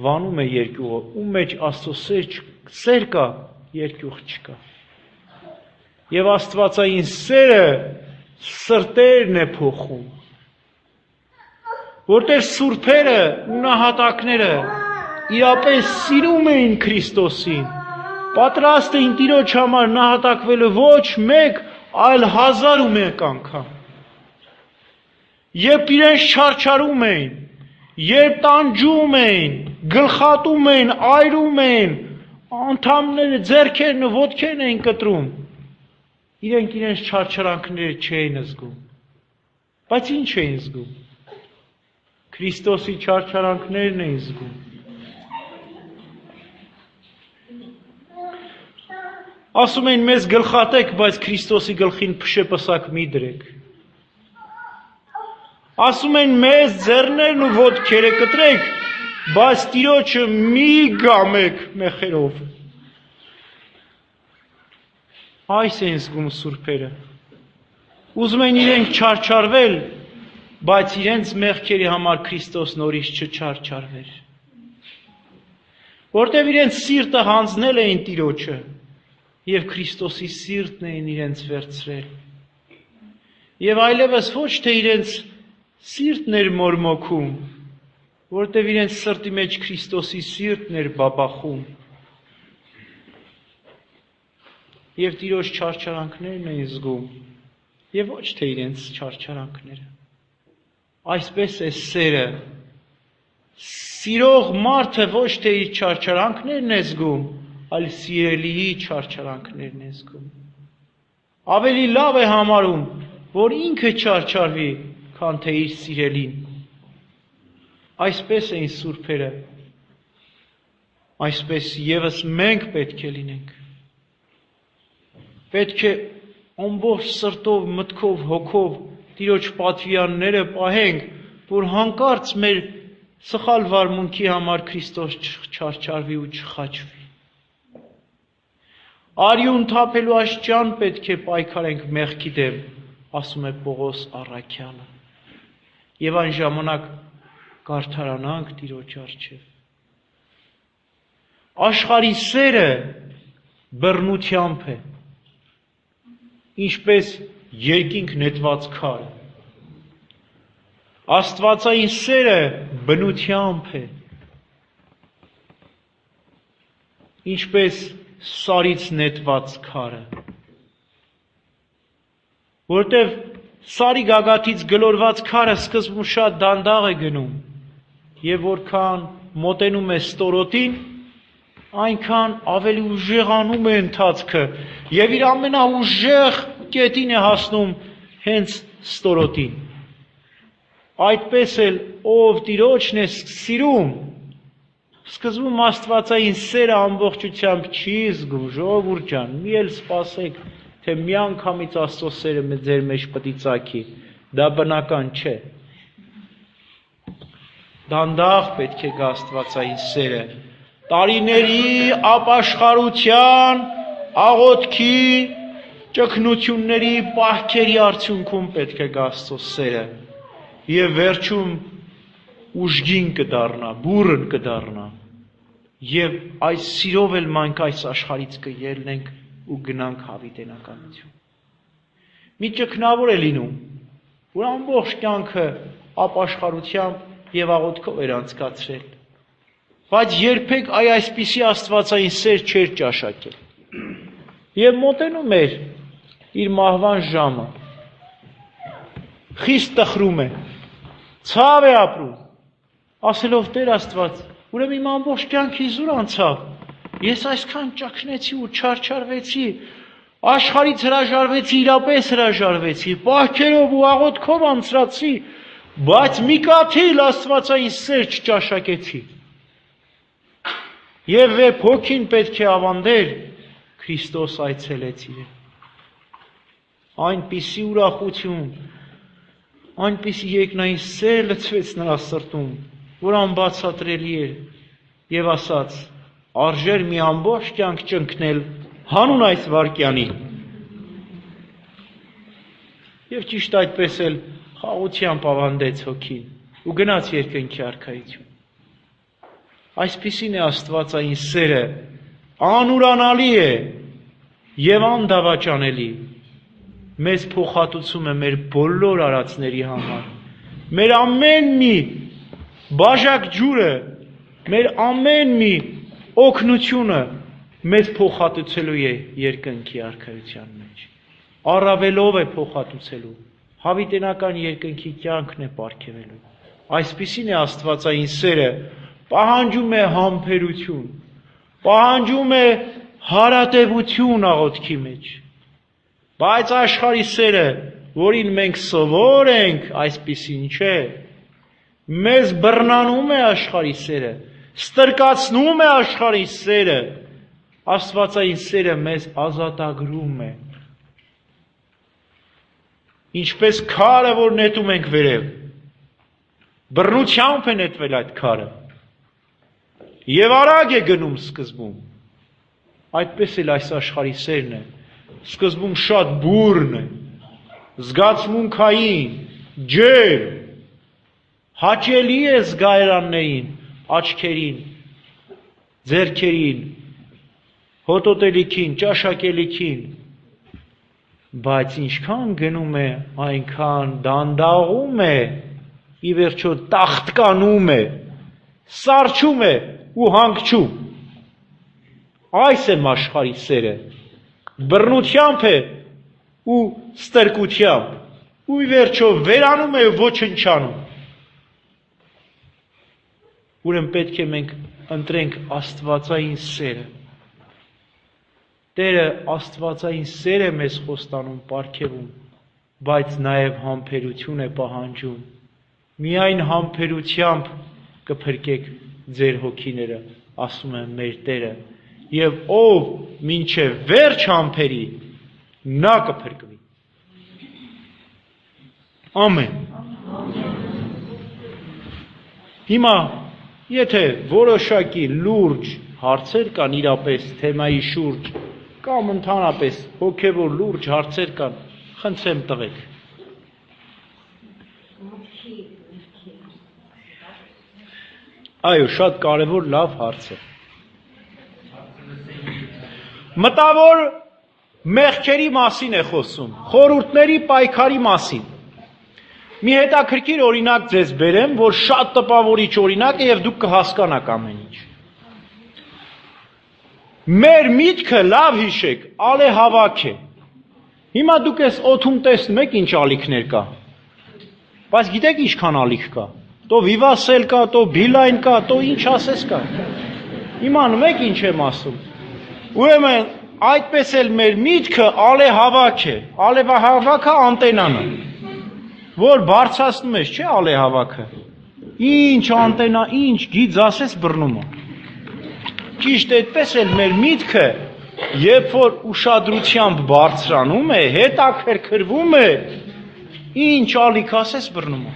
վանում է երկյուղը, ում մեջ Աստծո սեր կա, երկյուղ չկա։ Եվ Աստվածային սերը սրտերն է փոխում, որտեղ սուրբերը ու նահատակները իրապես սիրում էին Քրիստոսին, պատրաստ էին Տիրոջ համար նահատակվելու ոչ մեկ, այլ 1001 անգամ։ Երբ իրենց չարչարում էին, երբ տանջում էին, գլխատում էին, այրում էին, անդամները, ձեռքերն ու ոտքերն էին կտրում, իրենք իրենց չարչարանքները չէին զգում։ Բայց ինչ էին զգում։ Քրիստոսի չարչարանքներն էին զգում։ Ասում են մեզ գլխատեք, բայց Քրիստոսի գլխին փշեպսակ մի դրեք։ Ասում են մեզ ձեռներն ու ոտքերը կտրեք, բայց Տիրոջը մի գամեք մեխերով։ Այս են զգում սուրբերը։ Ուզում են իրենք չարչարվել, բայց իրենց մեղքերի համար Քրիստոս նորից չչարչարվեր։ Որտև իրենց սիրտը հանձնել էին Տիրոջը, եւ Քրիստոսի սիրտն էին իրենց վերցրել։ Եվ այլևս ոչ թե իրենց սիրտն էր մորմոքում, որտև իրենց սրտի մեջ Քրիստոսի սիրտն էր բաբախում։ Եվ Տիրոջ չարչարանքներն էին զգում, եւ ոչ թե իրենց չարչարանքները։ Այսպես է սերը։ Սիրող մարդը ոչ թե իր չարչարանքներն է զգում, այլ սիրելիի չարչարանքներն է զգում։ Ավելի լավ է համարում, որ ինքը չարչարվի, քան թե իր սիրելին։ Այսպես էին սուրբերը, այսպես եւս մենք պետք է լինենք։ Պետք է ամբողջ սրտով, մտքով, հոգով Տիրոջ պատվիրանները պահենք, որ հանկարծ մեր Սխալ վարմունքի համար Քրիստոս չարչարվի ու չխաչվի։ Արյուն թափելու աշճան պետք է պայքարենք մեղքի դեմ, ասում է Պողոս առաքյալը, եւ այն ժամանակ կարդարանանք Տիրոջ առջև։ Աշխարհի սերը բռնությամբ է, ինչպես երկինք նետված քարը։ Աստվածային սերը բնությամբ է, ինչպես սարից նետված քարը, որտև սարի գագաթից գլորված քարը սկզբում շատ դանդաղ է գնում, եւ որքան մոտենում է ստորոտին, այնքան ավելի ուժեղանում է ընթացքը, եւ իր ամենաուժեղ կետին է հասնում հենց ստորոտին։ Այդպես էլ ով Տիրոջն է սիրում, սկզբում աստվածային սերը ամբողջությամբ չի զգում, ժողովուրդ ջան, մի էլ սպասեք, թե մի անգամից Աստծո սերը ձեր մեջ պիտի ծագի, դա բնական չէ։ Դանդաղ պետք է գա աստվածային սերը, տարիների ապաշխարության, աղոթքի, ճգնությունների, պահքերի արդյունքում պետք է գա Աստծո սերը, եւ վերջում ուժգին կդառնա, բուռն կդառնա, եւ այս սիրով էլ մենք այս աշխարհից կելնենք ու գնանք հավիտենականություն։ Մի ճգնավոր է լինում, որ ամբողջ կյանքը ապաշխարությամբ եւ աղոթքով էր անցկացրել, բայց երբեք այսպիսի աստվածային սեր չէր ճաշակել։ Եվ մոտենում էր իր մահվան ժամը, խիստ տխրում է, ցավ է ապրում, ասելով Տեր Աստված, ուրեմն իմ ամբողջ կյանքի զուր անցավ, ես այսքան ճգնեցի ու չարչարվեցի, աշխարհից հրաժարվեցի, իրապես հրաժարվեցի, պահքերով ու աղոթքով անցրացի, բայց մի կաթիլ աստվածային սեր չճաշակեցի։ Եվ վեպ հոգին պետք է ավանդեր, Քրիստոս այցելեց իրեն։ Այնպիսի ուրախություն, այնպիսի երկնային սեր լցվեց նրա սրտում, որ անբացատրելի էր, եւ ասաց. արժեր մի ամբողջ կյանք ճնկնել հանուն այս վարքյանի։ Եվ ճիշտ այդպես էլ խաղությամբ ավանդեց հոգին ու գնաց երկնքի արքայություն։ Այսպիսին է աստվածային սերը, անուրանալի է եւ անդավաճանելի, մեզ փոխհատուցում է մեր բոլոր արածների համար, մեր ամեն մի բաժակ ջուրը, մեր ամեն մի օգնությունը մեզ փոխհատուցելու է երկնքի արքայության մեջ, առավելով է փոխհատուցելու, հավիտենական երկնքի կյանքն է պարգևելու։ Այսպիսին է աստվածային սերը, պահանջում է համբերություն, պահանջում է հարատևություն աղոթքի մեջ, բայց աշխարհի սերը, որին մենք սովոր ենք, այսպիսին չէ, մեզ բռնանում է աշխարհի սերը, ստրկացնում է աշխարհի սերը, աստվածային սերը մեզ ազատագրում է, ինչպես քարը, որ նետում ենք վերև, բռնությամբ է նետվել այդ քարը, եւ արագ է գնում սկզբում, այդպես էլ այս աշխարհի սերն է, սկզբում շատ բուռն է, զգացմունքային, ջերմ, հաճելի է զգայարաններին, աչքերին, ձեռքերին, հոտոտելիքին, ճաշակելիքին, բայց ինչքան գնում է, այնքան դանդաղում է, ի վերջո տախտկանում է, սառչում է ու հանգչում։ Այս է աշխարհի սերը, բռնությամբ է ու ստրկությամբ ու ի վերջո վերանում է ոչնչանում։ Ուրեմն պետք է մենք ընտրենք աստվածային սերը։ Տերը աստվածային սեր է մեզ խոստանում, պարգևում, բայց նաև համբերություն է պահանջում։ Միայն համբերությամբ կփրկեք ձեր հոգիները, ասում է մեր Տերը, եւ ով մինչև վերջ համբերի, նա կփրկվի։ Ամեն։ Հիմա եթե որոշակի լուրջ հարցեր կան իրապես թեմայի շուրջ կամ ընդհանրապես հոգևոր լուրջ հարցեր կան, խնդրեմ տվեք։ Այո, շատ կարևոր լավ հարց է։ Մտավոր մեղքերի մասին է խոսում, խորհուրդների պայքարի մասին։ Մի հետաքրքիր օրինակ ձեզ բերեմ, որ շատ տպավորիչ օրինակ է եւ դուք կհասկանաք ամեն ինչ։ Մեր միտքը լավ հիշեք, ալեհավաք է։ Հիմա դուք այս օդում տեսնում եք ինչ ալիքներ կա։ Բայց գիտեք ինչքան ալիք կա։ Տո վիվասել կա, տո բիլայն կա, տո ինչ ասես կա։ Իմանում եք ինչ եմ ասում։ Ուրեմն այդպես էլ մեր միտքը ալեհավաք է։ Ալեհավաքը անտենան է, որ բարձրացնում ես, չէ՞ ալեհավաքը։ Ինչ անտենա, ինչ գիծ ասես բռնում է։ Ճիշտ այդպես էլ մեր միտքը, երբ որ ուշադրությամբ բարձրանում է, հետաքրքրվում է, ինչ ալիք ասես բռնում է։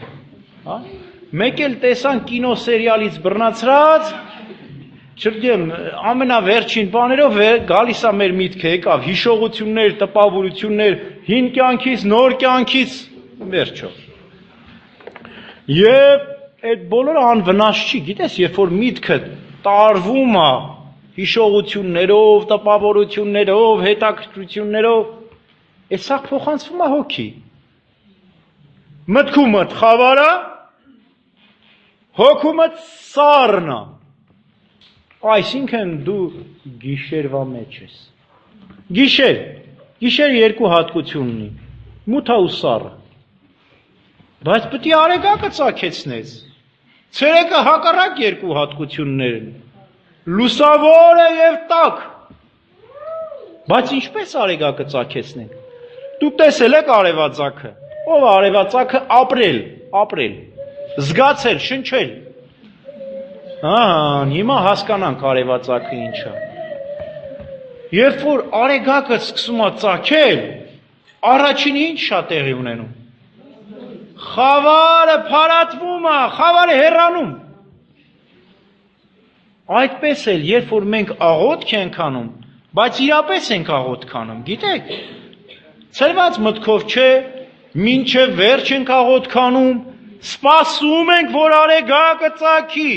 Հա? Մեկ էլ տեսան կինոսերիալից բռնացրած, չգիտեմ, ամենավերջին բաներով գալիս է մեր միտքը, եկավ հիշողություններ, տպավորություններ, հին կյանքից, նոր կյանքից, վերջո։ Եվ այդ բոլորը անվնաս չի, գիտես, երբ որ միտքը տարվում է հիշողություններով, տպավորություններով, հետաքրքրություններով, այդ սա փոխանցվում է հոգի։ Մտքումդ խավարը, հոգումդ սառնա։ Այսինքն դու գիշերվա մեջ ես։ Գիշեր երկու հատկություն ունի, մութա ու սառը։ Բայց պետք է արեգակը ծագեցնես։ Ցերեկը հակառակ երկու հատկություններն։ Լուսավոր է եւ տաք։ Բայց ինչպես արեգակը ծագեցնենք։ Դուք տեսել եք արևածագը։ Ով է արևածագը ապրել, զգացել, շնչել։ Հիմա հասկանանք արևածագը ինչ է։ Երբ որ արեգակը սկսում է ծագել, առաջինը ինչ է տեղի ունենում։ Խավարը փարատվում է, խավարը հեռանում։ Այդպես էլ, երբ որ մենք աղոթք ենք անում, բայց իրապես ենք աղոթք անում, գիտեք, ցրված մտքով չէ, մինչև վերջ ենք աղոթք անում, սպասում ենք, որ արեգակը ծագի։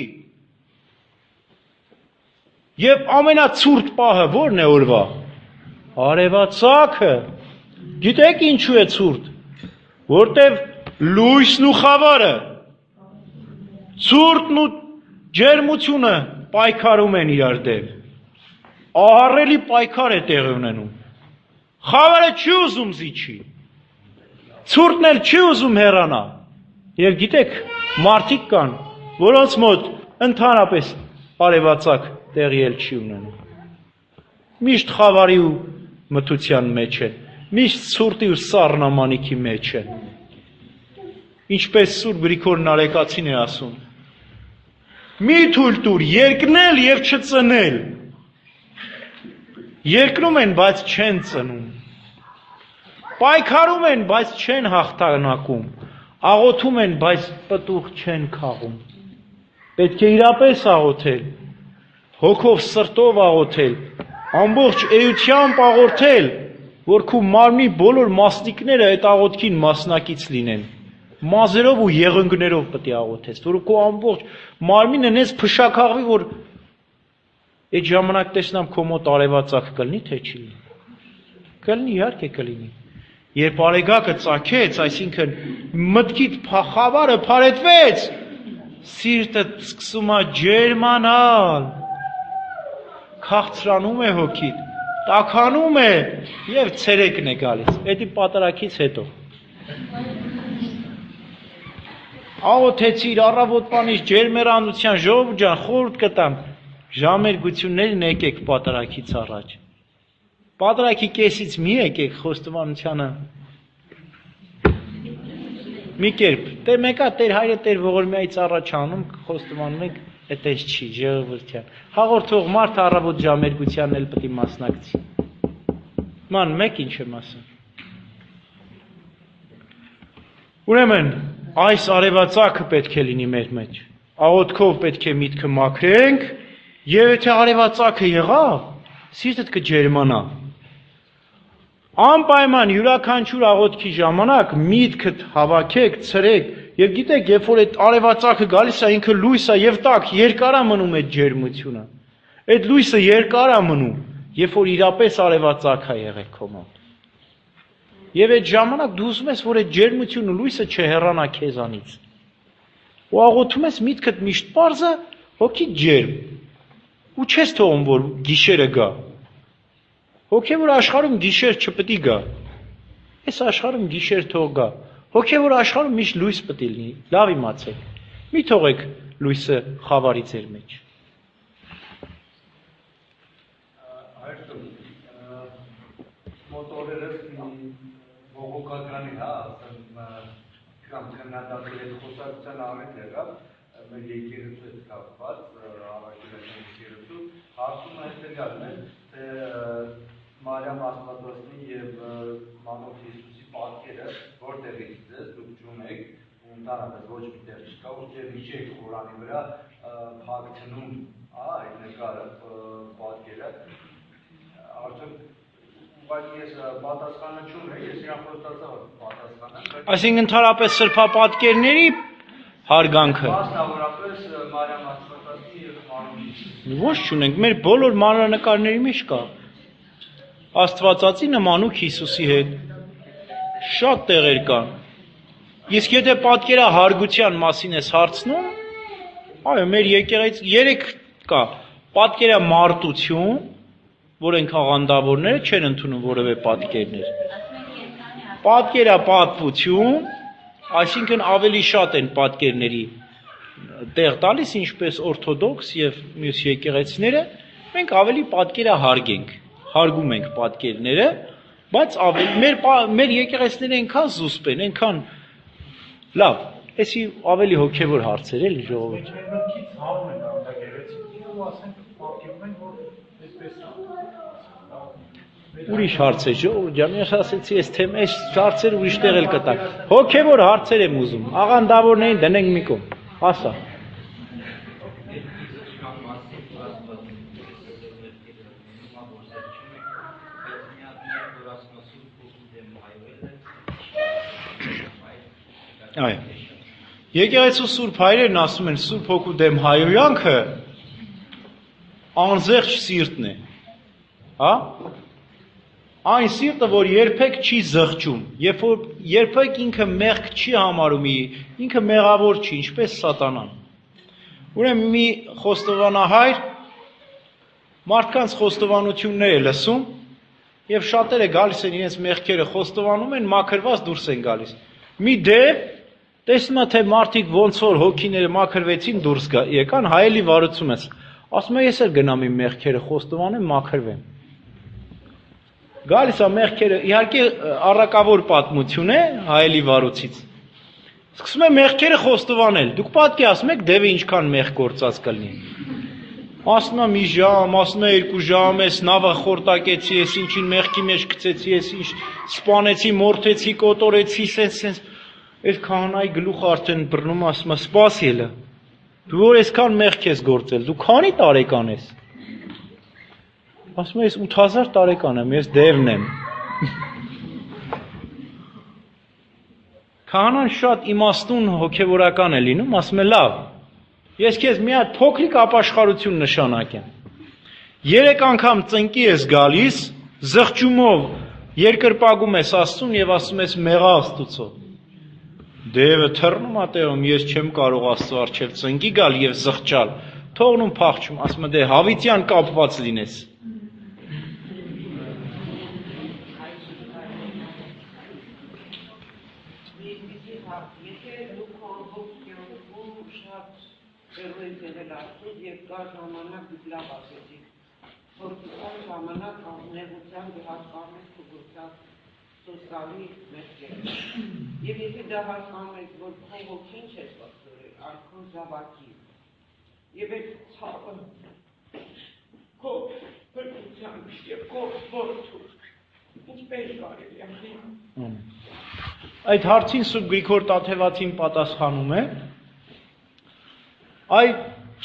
Եվ ամենացուրտ պահը ո՞րն է օրվա։ Արևածագը։ Գիտեք ինչու է ցուրտ։ Որտև լույսն ու խավարը, ցուրտն ու ջերմությունը պայքարում են իրար դեմ։ Ահառելի պայքար է տեղի ունենում։ Խավարը չի ուզում զիջի։ Ցուրտն էլ չի ուզում հեռանա։ Եվ գիտեք, մարդիկ կան, որոնց մոտ ընդհանրապես արևածագ տեղի էլ չի ունենում։ Միշտ խավարի ու մթության մեջ է, միշտ ցուրտի ու սառնամանիքի մեջ է։ Ինչպես Սուրբ Գրիգոր Նարեկացին է ասում. մի թույլ տուր երկնել եւ չծնել։ Երկնում են, բայց չեն ծնում։ Պայքարում են, բայց չեն հաղթանակում։ Աղոթում են, բայց պտուղ չեն քաղում։ Պետք է իրապես աղոթել, հոգով սրտով աղոթել, ամբողջ էությամբ աղոթել, որ քո մարմնի բոլոր մասնիկները այդ աղոթքին մասնակից լինեն։ Մազերով ու եղունգներով պետք է աղոթես, որ քո ամբողջ մարմինը նես փշաքաղվի, որ այդ ժամանակ տեսնամ քո մոտ արևածագ կլինի, թե չի լինի։ Կլինի, իհարկե կլինի։ Երբ արեգակը ծագեց, այսինքն մտքիդ խավարը փարետվեց, սիրտը սկսում է ջերմանալ, քաղցրանում է հոգիդ, տաքանում է եւ ցերեկն է գալիս։ Էդի պատարակից հետո։ Աղոթեցիր առավոտվանից ջերմերանության ժողովուրդ ջան, խորհուրդ կտամ, ժամերգություններն եկեք պատարակից առաջ։ Պատարակի կեսից մի եկեք խոստովանությանը։ Մի կերպ, դե մեկա Տեր հայրը Տեր ողորմյայից առաջ անում, խոստովանում ենք, այդպես չի, ժողովրդյան։ Հաղորդող մարդ առավոտ ժամերգությանն էլ պետք է մասնակցի։ Ման, մեկ ինչ եմ ասում։ Ուրեմն, այս արևածագը պետք է լինի մեր մեջ, աղոթքով պետք է միտքը մաքրենք, եւ եթե արևածագը եղավ, սիրտդ կջերմանա։ Անպայման յուրաքանչյուր աղոթքի ժամանակ միտքդ հավաքեք, ցրեք, եւ գիտեք, երբ որ այդ արևածագը գալիս է, ինքը լույս է եւ տակ, երկար է մնում այդ ջերմությունը։ Այդ լույսը երկար է մնում, երբ որ իրապես արևածագ է եղել քո մոտ։ Եվ այդ ժամանակ դու ուզում ես, որ այդ ջերմությունը լույսը չհեռանա քեզանից։ Ու աղոթում ես միտքդ միշտ պարզը հոգի ջերմ։ Ու չես թողում, որ գիշերը գա։ Հոգևոր աշխարհում գիշեր չպետք է գա։ Այս աշխարհում գիշեր թող գա։ Հոգևոր աշխարհում միշտ լույս պետք է լինի։ Լավ իմացեք։ Մի թողեք լույսը խավարի ձեր մեջ։ Մոտորերս բողոքականի, հա, կամ քննադատել այդ խոսակցության ամեն եղավ, մեր եկեղեցու հետ կապված, առաքելական եկեղեցու, հարցում այստեղ գալն է, թե Մարիամ Աստվածածնի եւ Մանուկ Հիսուսի պատկերը որտեղից է, դուք ճունեք, ու ընդհանրապես ոչ մի տեղ չկա, ուստի մի չեք Ղուրանի վրա փակցնում, այդ նկարը պատկերը, արդյոք ես պատասխանը չունեի, ես իրան խոստացա պատասխանը։ Այսինքն ընդհանրապես սրբապատկերների հարգանքը։ Մասնավորապես Մարիամ Աստվածածնի եւ Մանուկ Հիսուսի։ Ոչ չունենք, մեր բոլոր մանրանկարների մեջ կա։ Աստվածածի նմանուկ Հիսուսի հետ շատ տեղեր կան։ Իսկ եթե պատկերա հարգության մասին ես հարցնում, այո, մեր եկեղեցի 3 կա։ Պատկերա մարտություն, որ են աղանդավորները չեն ընդունում որևէ պատկերներ։ Պատկերա պատվություն, այսինքն ավելի շատ են պատկերների տեղ տալիս, ինչպես օրթոդոքս եւ մյուս եկեղեցիները, մենք ավելի պատկերա հարգում ենք պատկերները, բայց ավելի մեր եկեղեցիները այնքան զուսպ են, այնքան լավ, էսի ավելի հոգևոր հարցեր էլի ժողովուրդ։ Ուրիշ հարցեր, ժողովուրդ ջան, ես ասեցի, այս թեմը, այս հարցերը ուրիշ տեղ էլ կտակ։ Հոգևոր հարցեր եմ ուզում, աղանդավորներին դնենք մի կողմ, ասա։ Այո։ Եկեղեցու Սուրբ Հայրերն ասում են, Սուրբ Հոգու դեմ հայհոյանքը անզեղջ սիրտն է։ Հա? Այն սիրտը, որ երբեք չի զղջում, երբ որ երբեք ինքը մեղք չի համարում, ինքը մեղավոր չի, ինչպես սատանան։ Ուրեմն մի խոստովանահայր մարդկանց խոստովանություններ է լսում, եւ շատերը գալիս են իրենց մեղքերը խոստովանում են, մաքրված դուրս են գալիս։ Մի դեպ տեսնում է, թե մարդիկ ոնց որ հոգիները մաքրվեցին դուրս եկան, հայելի վարություն ես։ Ասում է, ես էլ գնամ իմ մեղքերը խոստովանեմ, մաքրվեմ։ Գալիս է մեղքերը, իհարկե առակավոր պատմություն է հայելի վարուցից։ Սկսում է մեղքերը խոստովանել։ Դուք պատկերացնում եք դևը ինչքան մեղ գործած կլինի։ Ասում է մի ժամ, ասում է 2 ժամ, ես նավը խորտակեցի, ես ինչին մեղքի մեջ գցեցի, ես ինչ սպանեցի, մորթեցի, կոտորեցի, սենց այդ քահանայի գլուխը արդեն բռնում, ասում է սպաս ելը։ Դու որ այսքան մեղք ես գործել, դու քանի տարեկան ես։ Ասում է, ես 8000 տարեկան եմ, ես դևն եմ։ Քահանան շատ իմաստուն հոգևորական է լինում, ասում է, լավ, ես քեզ մի հատ փոքրիկ ապաշխարություն նշանակեմ։ 3 անգամ ծնկի ես գալիս, զղջումով երկրպագում ես Աստծուն եւ ասում ես մեղա Աստծո։ Դևը թռնում է տեղում, ես չեմ կարող Աստծո առջև ծնկի գալ եւ զղջալ։ Թողնում փախչում, ասում է, դե հավիտյան կապված լինես։ Եվ եթե դա հասկանում եք, որ փողոք ինչ ես վասորել, արքո զավակի, և այդ ցավը քո փրկության և քո որդու, ինչպես կարելի է։ Այդ հարցին Սուրբ Գրիգոր Տաթևացին պատասխանում է, Այ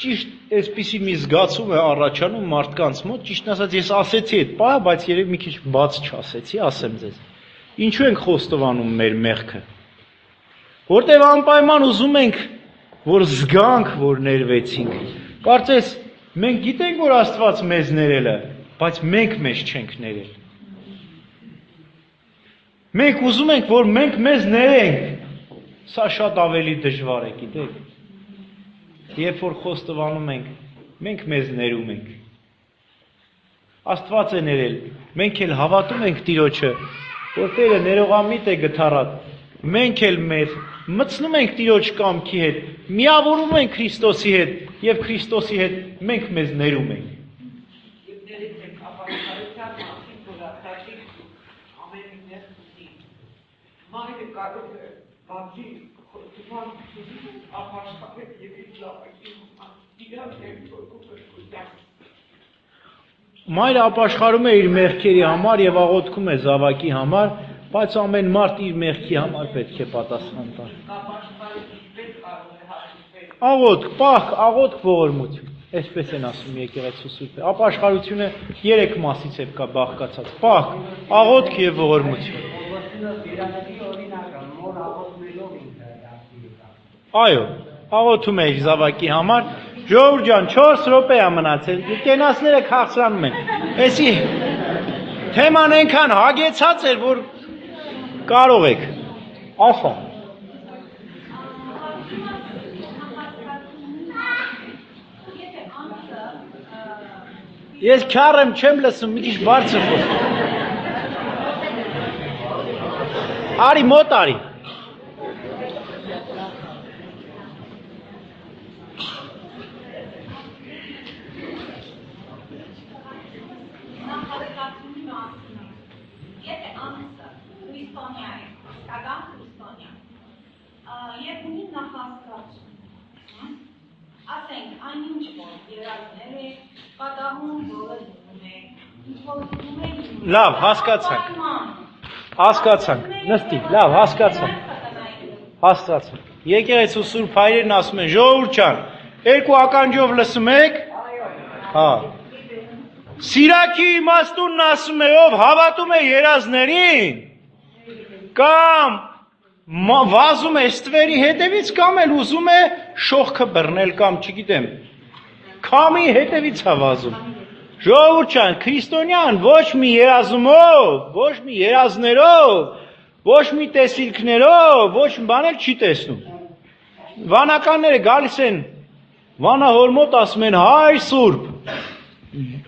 ճիշտ այսպիսի մի զգացում է առաջանում մարդկանց մոտ, ճիշտ ասած ես ասեցի այդ պահը, բայց երևի մի քիչ բաց չասեցի, ասեմ ձեզ։ Ինչու ենք խոստովանում մեր մեղքը։ Որտեւ անպայման ուզում ենք, որ զգանք, որ ներվեցինք։ Կարծես մենք գիտենք, որ Աստված մեզ ներել է, բայց մենք մեզ չենք ներել։ Մենք ուզում ենք, որ մենք մեզ ներենք։ Սա շատ ավելի դժվար է, գիտեք։ Երբ որ խոստովանում ենք, մենք մեզ ներում ենք։ Աստված է ներել, մենք էլ հավատում ենք Տիրոջը, որ Տերը ներողամիտ է գթառատ։ Մենք էլ մեր մտցնում ենք Տիրոջ կամքի հետ, միավորում ենք Քրիստոսի հետ եւ Քրիստոսի հետ մենք մեզ ներում ենք։ Եվ ներեցեք ապաշխարության մասին, որ Աստվածի ամեն ինչ ուզի։ Մայրը կարող է բացի խոստման ապաշխարել եւ իր լավակի իրար ներկայացնել։ Մայրը ապաշխարում է իր մեղքերի համար եւ աղոթքում է զավակի համար, բայց ամեն մարդ իր մեղքի համար պետք է պատասխան տա։ Աղոթք, պահք, աղոթք, ողորմություն։ Այսպես են ասում եկեղեցու սուրբը։ Ապաշխարությունը 3 մասից է բաղկացած. պահք, աղոթք եւ ողորմություն։ Այո, աղոթում է իր զավակի համար։ Ժողովուրդ ջան, 4 րոպե է մնացել։ Կենացները քաղցրանում են։ Էսի թեման այնքան հագեցած էր, որ կարող եք։ Ասա։ Ես քար եմ, չեմ լսում, մի քիչ բարձր խոս։ Արի մոտ արի։ Եվ ունի նախասկացում, ասենք, այնինչ որ երազներ է, պատահում բոլորում է, ինքոլվում է Լավ, հասկացանք, նստի, լավ, հասկացանք, եկեղեցու սուրբ հայրերն ասում են, ժողովուրդ ջան, 2 ականջով լսում եք, հա, սիրակի իմաստունն ասում է, ով հավատում է երազներին, կամ վազում է ստվերի հետևից կամ էլ ուզում է շողքը բռնել կամ չգիտեմ քամի հետևից է վազում ժողովուրդ ջան քրիստոնյան ոչ մի երազումով ոչ մի երազներով ոչ մի տեսիլքներով ոչ մի բան էլ չի տեսնում վանականները գալիս են վանահոր մոտ ասում են հայր սուրբ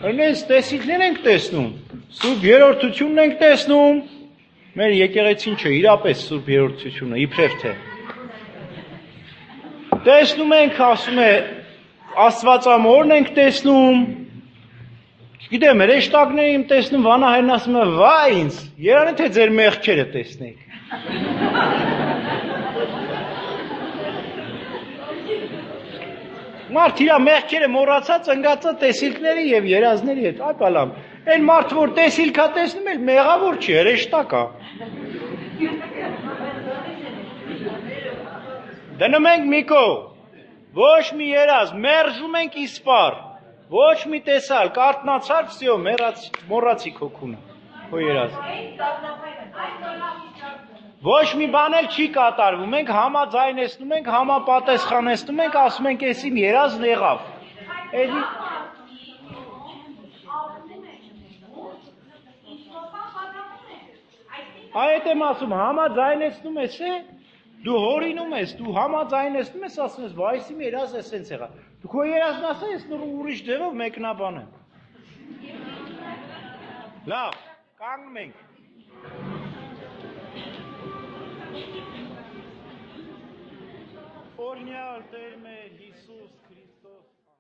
այնպես տեսիլքներ ենք տեսնում սուրբ երրորդությունն ենք տեսնում Մեր եկեղեցին չէ, իրապես սուրբ երրորդությունը, իբրև թե։ Տեսնում ենք, ասում է, Աստվածամորն ենք տեսնում, չգիտեմ, հրեշտակներին եմ տեսնում, վանահայրն ասում է, վայ ինձ, երանի թե ձեր մեղքերը տեսնեք։ Մարդ իրա մեղքերը մոռացած ընկածա տեսիլքների եւ երազների հետ, այ բալամ։ Այն մարդ որ տեսիլքա տեսնում էլ մեղավոր չի, հրեշտակ է։ Դնում ենք մի կողմ, ոչ մի երազ, մերժում ենք իսպար, ոչ մի տեսալ, կարտնացար, վсё, մոռացի քո քունը, քո երազը։ Ոչ մի բան էլ չի կատարվում, մենք համաձայնեցնում ենք, համապատասխանեցնում ենք, ասում ենք, ես իմ երազն եղավ։ Այդ եմ ասում, համաձայնեցնում ես, դու հորինում ես, դու համաձայնեցնում ես, ասում ես, վայ, իմ երազը սենց եղավ։ Դու քո երազն ասա, ես ուրիշ ձևով մեկնաբանեմ։ Լավ, կանգնում ենք։ Օրհնյալ Տեր մեր Հիսուս Քրիստոս